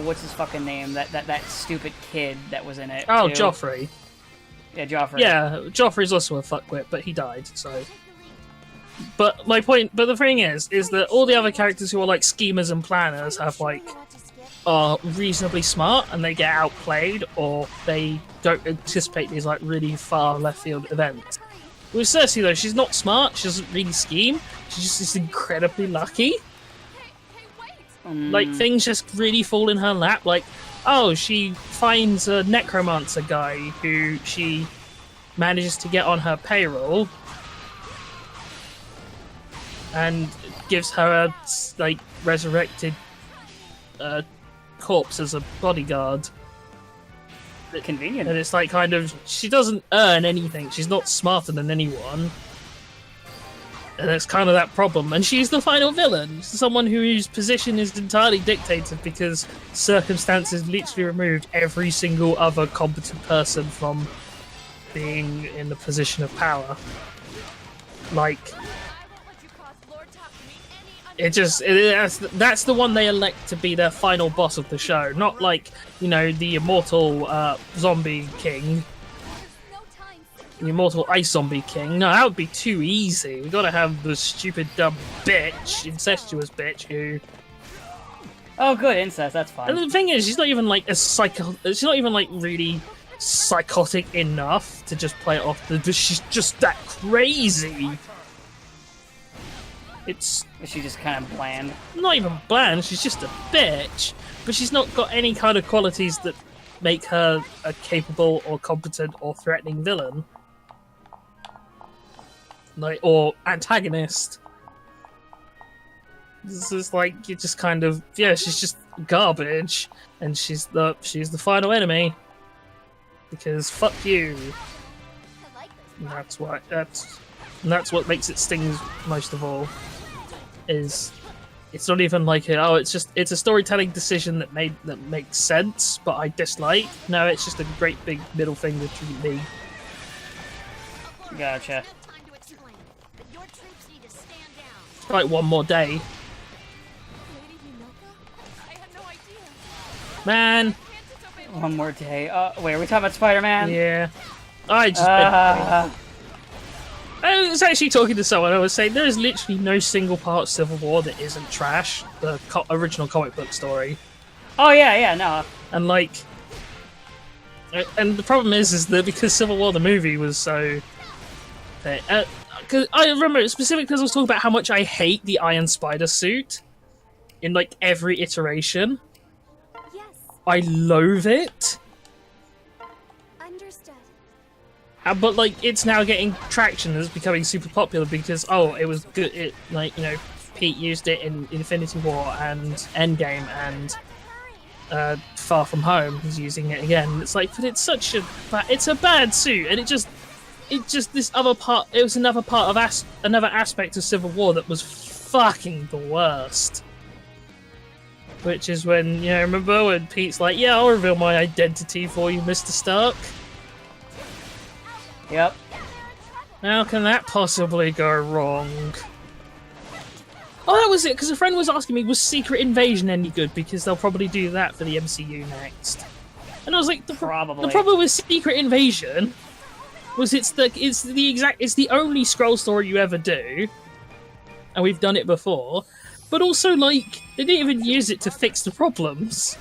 what's his fucking name? That stupid kid that was in it. Oh, too. Joffrey. Yeah, Joffrey. Yeah, Joffrey's also a fuckwit, but he died. So. But the thing is that all the other characters who are like schemers and planners are reasonably smart and they get outplayed or they don't anticipate these like really far left field events. With Cersei though, she's not smart, she doesn't really scheme, she's just incredibly lucky. Like things just really fall in her lap, like, oh, she finds a necromancer guy who she manages to get on her payroll. and gives her a like resurrected corpse as a bodyguard. Convenient. And it's like kind of she doesn't earn anything. She's not smarter than anyone. And that's kind of that problem. And she's the final villain. Someone whose position is entirely dictated because circumstances literally removed every single other competent person from being in the position of power. Like, that's the one they elect to be their final boss of the show. Not like, you know, the immortal zombie king. The immortal ice zombie king. No, that would be too easy. We gotta have the stupid dumb bitch, incestuous bitch who. Oh, good incest. That's fine. And the thing is, she's not even like she's not even like really psychotic enough to just play it off. She's just that crazy. It's. Is she just kind of bland? Not even bland. She's just a bitch. But she's not got any kind of qualities that make her a capable or competent or threatening villain. Like, or antagonist. This is like, you just kind of, yeah, she's just garbage, and she's the final enemy. Because fuck you. And that's what makes it sting most of all. Is it's not even like it's a storytelling decision that makes sense, but I dislike. No, it's just a great big middle finger to me. Gotcha. Like one more day. Man. One more day. Wait, are we talking about Spider-Man? Yeah. I was actually talking to someone. I was saying there is literally no single part of Civil War that isn't trash. The original comic book story. Oh yeah, no. And like, and the problem is that because Civil War the movie was so. Cause I remember specifically because I was talking about how much I hate the Iron Spider suit in like every iteration. Yes. I loathe it. Understood. But like, it's now getting traction. It's becoming super popular because it was good. It like, you know, Pete used it in Infinity War and Endgame and Far From Home. He's using it again. It's like, but it's it's a bad suit, and it just this other part. It was another part of another aspect of Civil War that was fucking the worst. Which is when, you know, remember when Pete's like, "Yeah, I'll reveal my identity for you, Mr. Stark." Yep. How can that possibly go wrong? Oh, that was it, because a friend was asking me, was Secret Invasion any good? Because they'll probably do that for the MCU next. And I was like, the problem with Secret Invasion was it's the only scroll story you ever do, and we've done it before, but also, like, they didn't even use it to fix the problems,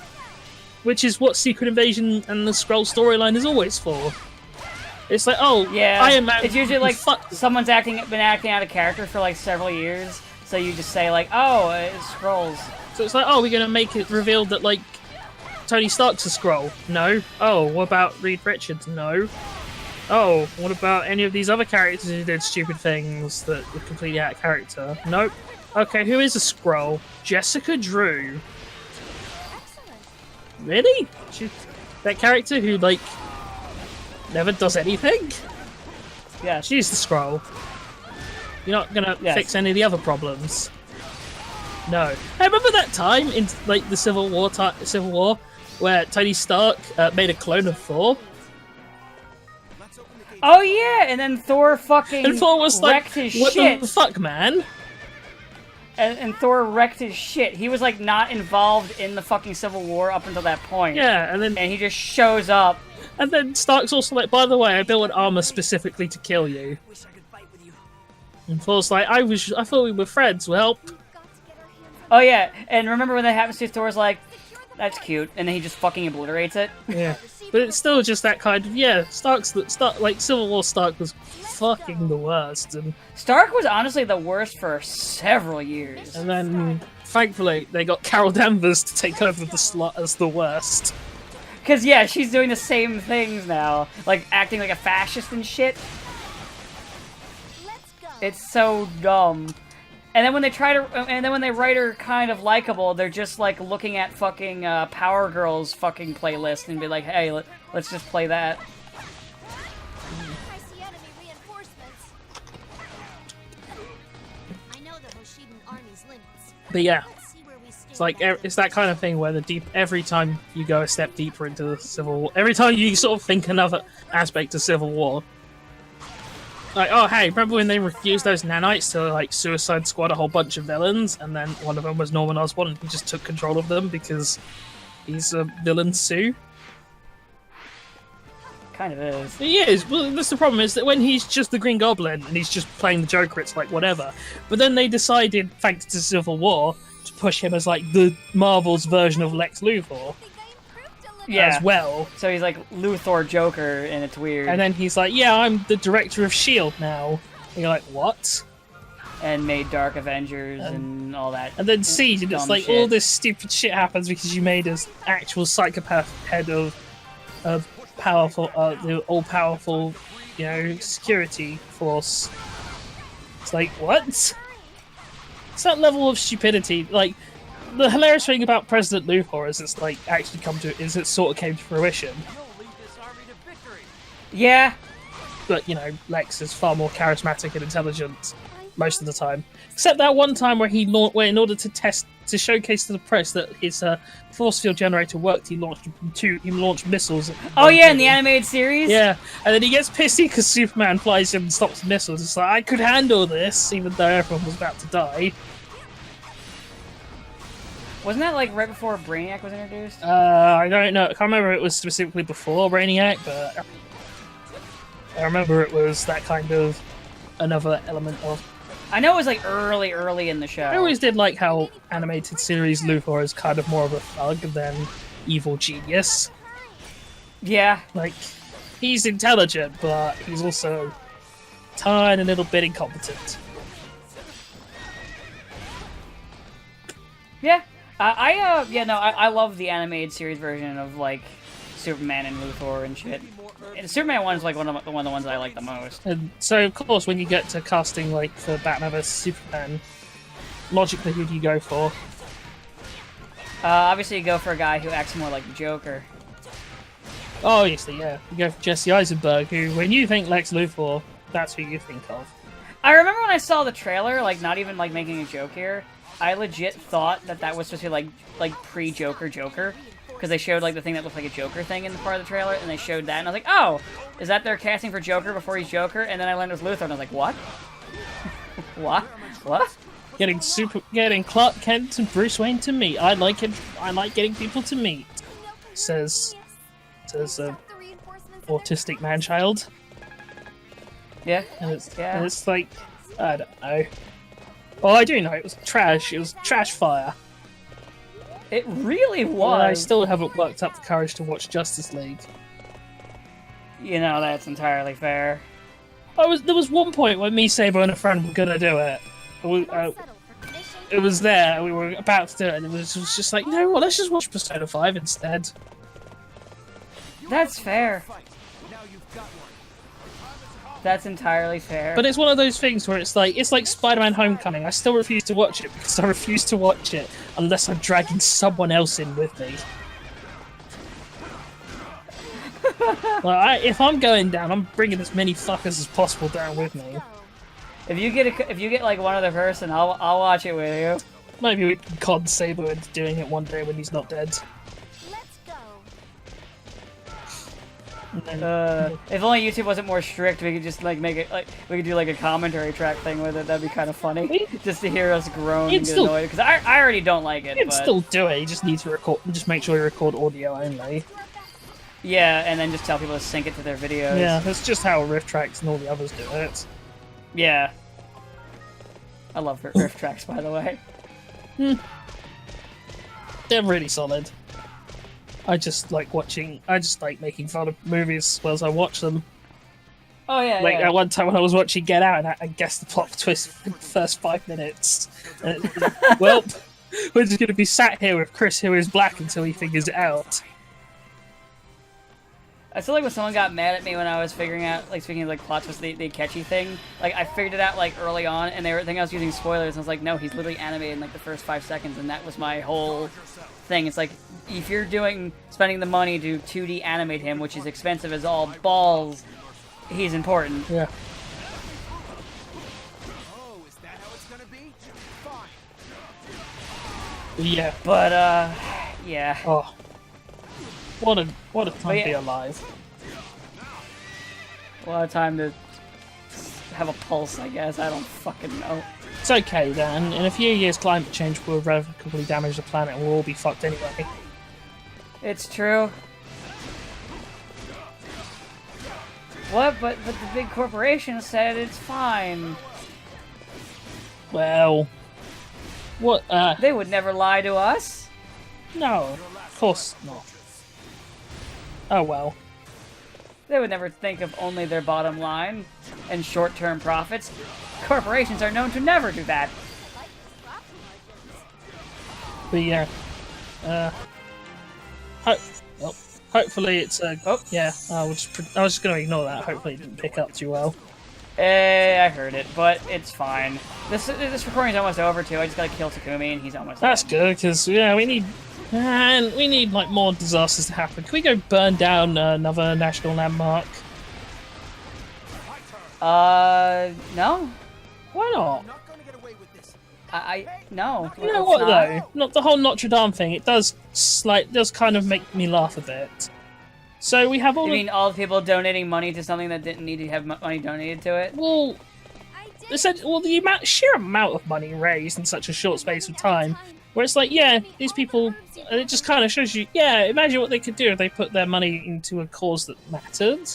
which is what Secret Invasion and the scroll storyline is always for. It's like, oh, yeah, Iron Man. It's usually like someone's been acting out of character for like several years, so you just say like, oh, it's Skrulls. So it's like, oh, we're gonna make it revealed that like Tony Stark's a Skrull. No. Oh, what about Reed Richards? No. Oh, what about any of these other characters who did stupid things that were completely out of character? Nope. Okay, who is a Skrull? Jessica Drew. Excellent. Really? That character who like never does anything? Yeah. She's the Skrull. You're not gonna fix any of the other problems. No. I remember that time in like the Civil War, where Tony Stark made a clone of Thor. Oh yeah, and then Thor fucking And Thor was like, wrecked his "What shit. the fuck, man?" And Thor wrecked his shit. He was like not involved in the fucking Civil War up until that point. Yeah, and he just shows up. And then Stark's also like, "By the way, I built an armor specifically to kill you." And Thor's like, I thought we were friends. Well, Oh yeah, and remember when that happens to Thor's like, that's cute, and then he just fucking obliterates it. yeah, but it's still just that kind of Stark like Civil War Stark was fucking the worst, and Stark was honestly the worst for several years. And then thankfully they got Carol Danvers to take over the slot as the worst. Cause yeah, she's doing the same things now, like acting like a fascist and shit. Let's go. It's so dumb. And then when they when they write her kind of likable, they're just like looking at fucking Power Girls fucking playlist and be like, hey, let's just play that. I see enemy reinforcements. I know the Hoshidan army's limits. But yeah, Let's see where we stand. it's like it's that kind of thing where every time you go a step deeper into the Civil War, every time you sort of think another aspect of Civil War, like, oh hey, remember when they refused those nanites to like Suicide Squad a whole bunch of villains, and then one of them was Norman Osborn, and he just took control of them because he's a villain Sue. Kind of is. He is. Well, that's the problem, is that when he's just the Green Goblin and he's just playing the Joker, it's like whatever. But then they decided, thanks to Civil War, to push him as like the Marvel's version of Lex Luthor I think I improved a little. Yeah. as well. So he's like Luthor Joker, and it's weird. And then he's like, yeah, I'm the director of S.H.I.E.L.D. now. And you're like, what? And made Dark Avengers and all that. And then Siege, and it's dumb like shit. all this stupid shit happens because you made an actual psychopath head of powerful, the all-powerful, you know, security force. It's like, what? It's that level of stupidity. Like, the hilarious thing about President Luthor is it's like actually it sort of came to fruition. You'll lead this army to victory. Yeah. But, you know, Lex is far more charismatic and intelligent most of the time. Except that one time where where in order to showcase to the press that his force field generator worked, he launched missiles. Oh yeah, in the animated series. Yeah, and then he gets pissy because Superman flies him and stops the missiles. It's like, I could handle this, even though everyone was about to die. Wasn't that like right before Brainiac was introduced? I don't know. I can't remember if it was specifically before Brainiac, but I remember it was that kind of another element of. I know it was like early in the show. I always did like how animated series Luthor is kind of more of a thug than evil genius. Yeah. Like, he's intelligent, but he's also a tiny little bit incompetent. Yeah. I love the animated series version of like Superman and Luthor and shit. And Superman 1 is like one of the ones that I like the most. And so, of course, when you get to casting like for Batman vs Superman, logically, who do you go for? Obviously, you go for a guy who acts more like the Joker. Oh, obviously, yeah. You go for Jesse Eisenberg, who, when you think Lex Luthor, that's who you think of. I remember when I saw the trailer, like not even like making a joke here. I legit thought that was supposed to be like pre-Joker Joker. Because they showed like the thing that looked like a Joker thing in the part of the trailer, and they showed that, and I was like, oh, is that they're casting for Joker before he's Joker? And then I learned it was Luthor, and I was like, what? What? Getting Clark Kent and Bruce Wayne to meet. I like getting people to meet. Says a The reinforcements autistic man-child. Yeah. And it's, Yeah. and it's like, I don't know. Well, I do know it was trash. It was trash fire. It really was. Well, I still haven't worked up the courage to watch Justice League. You know, that's entirely fair. There was one point when me, Sabo, and a friend were gonna do it. settle for commission. It was there. We were about to do it, and it was just like, you know what? Let's just watch Persona 5 instead. That's fair. Fight. Now you've got one. That's entirely fair. But it's one of those things where it's like Spider-Man: Homecoming. I still refuse to watch it because I refuse to watch it unless I'm dragging someone else in with me. If I'm going down, I'm bringing as many fuckers as possible down with me. if you get like one other person, I'll watch it with you. Maybe we can con Sabo into doing it one day when he's not dead. Let's go. And then, If only YouTube wasn't more strict, we could just like make it like we could do like a commentary track thing with it. That'd be kind of funny, just to hear us groan You'd and get still- annoyed. Because I already don't like it. you can But still do it. You just need to record. Just make sure you record audio only. yeah, and then just tell people to sync it to their videos. Yeah, that's just how Rift Tracks and all the others do it. Yeah. I love riff tracks, by the way. They're really solid. I just like making fun of movies as I watch them. Oh yeah, Like yeah. at one time when I was watching Get Out, and I guessed the plot twist in the first 5 minutes. Well, we're just going to be sat here with Chris, who is black, until he figures it out. I feel like when someone got mad at me when I was figuring out, like, speaking of, like, plot twist, the catchy thing, like, I figured it out, like, early on, and they were thinking I was using spoilers, and I was like, no, he's literally animated in, like, the first 5 seconds, and that was my whole thing. It's like, if you're spending the money to 2D animate him, which is expensive as all balls, he's important. Yeah. Oh, is that how it's gonna be? Fine. Yeah. But, yeah. Oh. What a time to be alive. A lot of time to have a pulse, I guess. I don't fucking know. It's okay then. In a few years, climate change will irrevocably damage the planet and we'll all be fucked anyway. It's true. What? But the big corporation said it's fine. Well, what? They would never lie to us. No, of course not. Oh well. They would never think of only their bottom line and short-term profits. Corporations are known to never do that. But yeah, hopefully it's yeah. I was just gonna ignore that. Hopefully it didn't pick up too well. I heard it, but it's fine. This recording's almost over too. I just gotta kill Takumi and he's almost That's dead. good because yeah, we need like more disasters to happen. Can we go burn down another national landmark? No. Why not? Not gonna get away with this. No. You know it's what not. though? Not the whole Notre Dame thing. It does kind of make me laugh a bit. So we have all. You mean all the people donating money to something that didn't need to have money donated to it? Well, the sheer amount of money raised in such a short space of time, where it's like, yeah, these people, and it just kind of shows you, yeah, imagine what they could do if they put their money into a cause that mattered.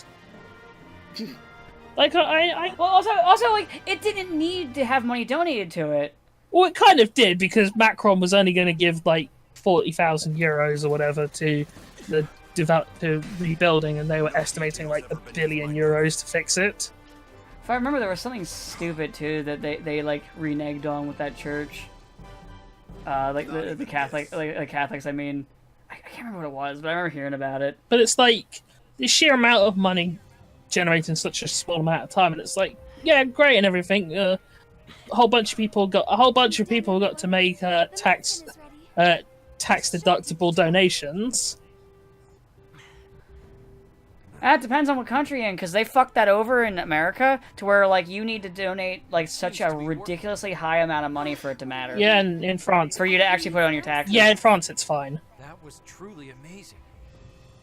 Like, Well, also, like, it didn't need to have money donated to it. well, it kind of did because Macron was only going to give like 40,000 euros or whatever to the to rebuilding, and they were estimating like €1 billion to fix it. If I remember, there was something stupid too that they like reneged on with that church. Like the Catholics. I mean, I can't remember what it was, but I remember hearing about it. But it's like the sheer amount of money generated in such a small amount of time, and it's like, yeah, great and everything. A whole bunch of people got to make tax deductible donations. It depends on what country you're in, because they fucked that over in America to where, like, you need to donate, like, such a ridiculously high amount of money for it to matter. Yeah, in France. For you to actually put it on your taxes. Yeah, in France it's fine. That was truly amazing.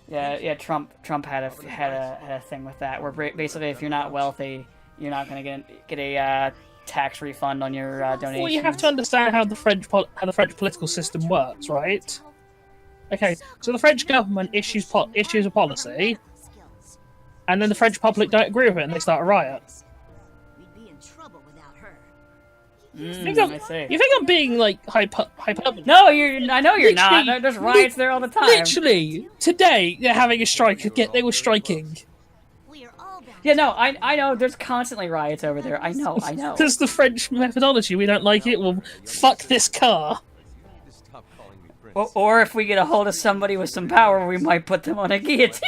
Yeah. Trump had a thing with that, where basically if you're not wealthy, you're not gonna get a tax refund on your donations. Well, you have to understand how the French political system works, right? Okay, so the French government issues a policy, and then the French public don't agree with it, and they start a riot. We'd be in trouble without her. I see. You think I'm being like hyperbole? No, I know you're not. Literally- There's riots there all the time. Literally, today they're having a strike. They were striking. We are all bound. Yeah, no, I know. There's constantly riots over there. I know. There's the French methodology. We don't like it. Well, fuck this car. Or if we get a hold of somebody with some power, we might put them on a guillotine.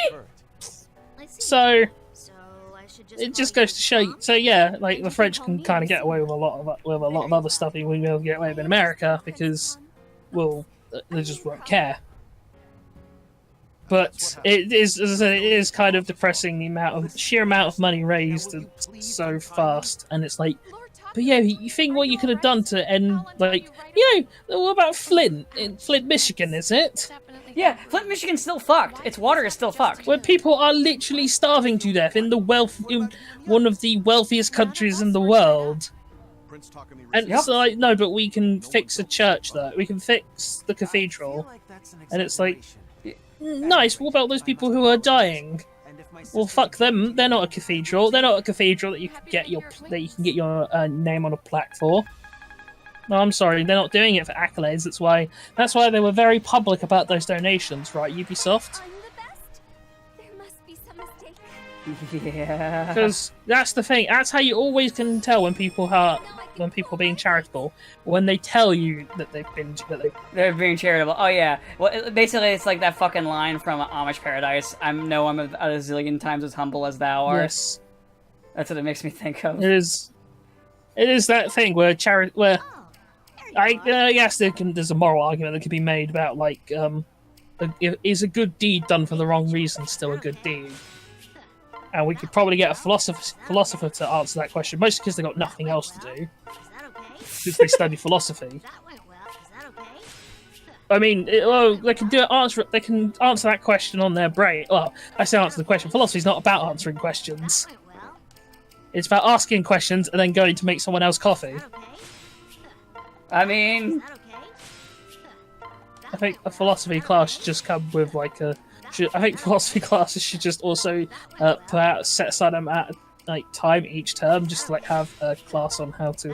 I see. So So I should it just goes to show you. So yeah, like the French can kind of get away with a lot of other stuff we will get away with in America because, well, they just won't care. But it is, as I said, it is kind of depressing the sheer amount of money raised so fast, and it's like, but yeah, you think what you could have done to end, like, what about Flint? In Flint, Michigan, is it? Yeah, Flint, Michigan's still fucked. Its water is still fucked. Where people are literally starving to death in one of the wealthiest countries in the world. And it's like, no, but we can fix a church though. We can fix the cathedral. And it's like, nice, what about those people who are dying? Well, fuck them. They're not a cathedral. They're not a cathedral that you can get your name on a plaque for. No, I'm sorry, they're not doing it for accolades. That's why they were very public about those donations, right, Ubisoft? I'm the best. There must be some mistake. Yeah. Because that's the thing. That's how you always can tell when people are when people are being charitable, when they tell you that They're being charitable. Oh yeah. Well, basically, it's like that fucking line from Amish Paradise. I'm a zillion times as humble as thou art. yes, That's what it makes me think of. it is that thing where I guess there's a moral argument that could be made about like is a good deed done for the wrong reason still a good deed? And we could probably get a philosopher to answer that question, mostly because they've got nothing else to do, Is that okay? since they study philosophy. That went well. Is that okay? I mean, they can They can answer that question on their brain. Well, I say answer the question. Philosophy's not about answering questions. That went well. It's about asking questions and then going to make someone else coffee. Is that okay? I Is mean, that okay? I think a philosophy class should just come with like a. I think philosophy classes should just also set aside like time each term, just to like have a class on how to be a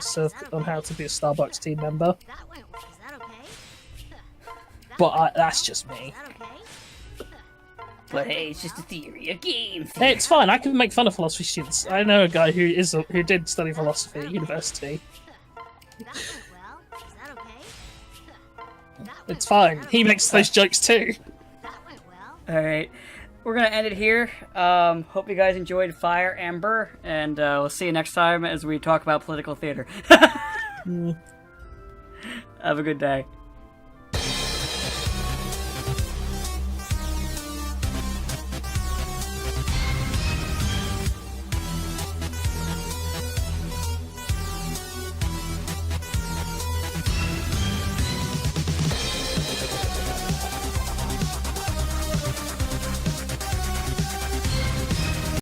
Starbucks team member. That went well. Is that okay? But that's just me. Is that okay? but hey, it's just a theory, a game. Hey, it's fine. I can make fun of philosophy students. I know a guy who did study philosophy at university. That went well. Is that okay? That went It's fine. He makes those jokes too. That went well. All right, we're gonna end it here. Hope you guys enjoyed Fire Ember, and we'll see you next time as we talk about political theater. Have a good day.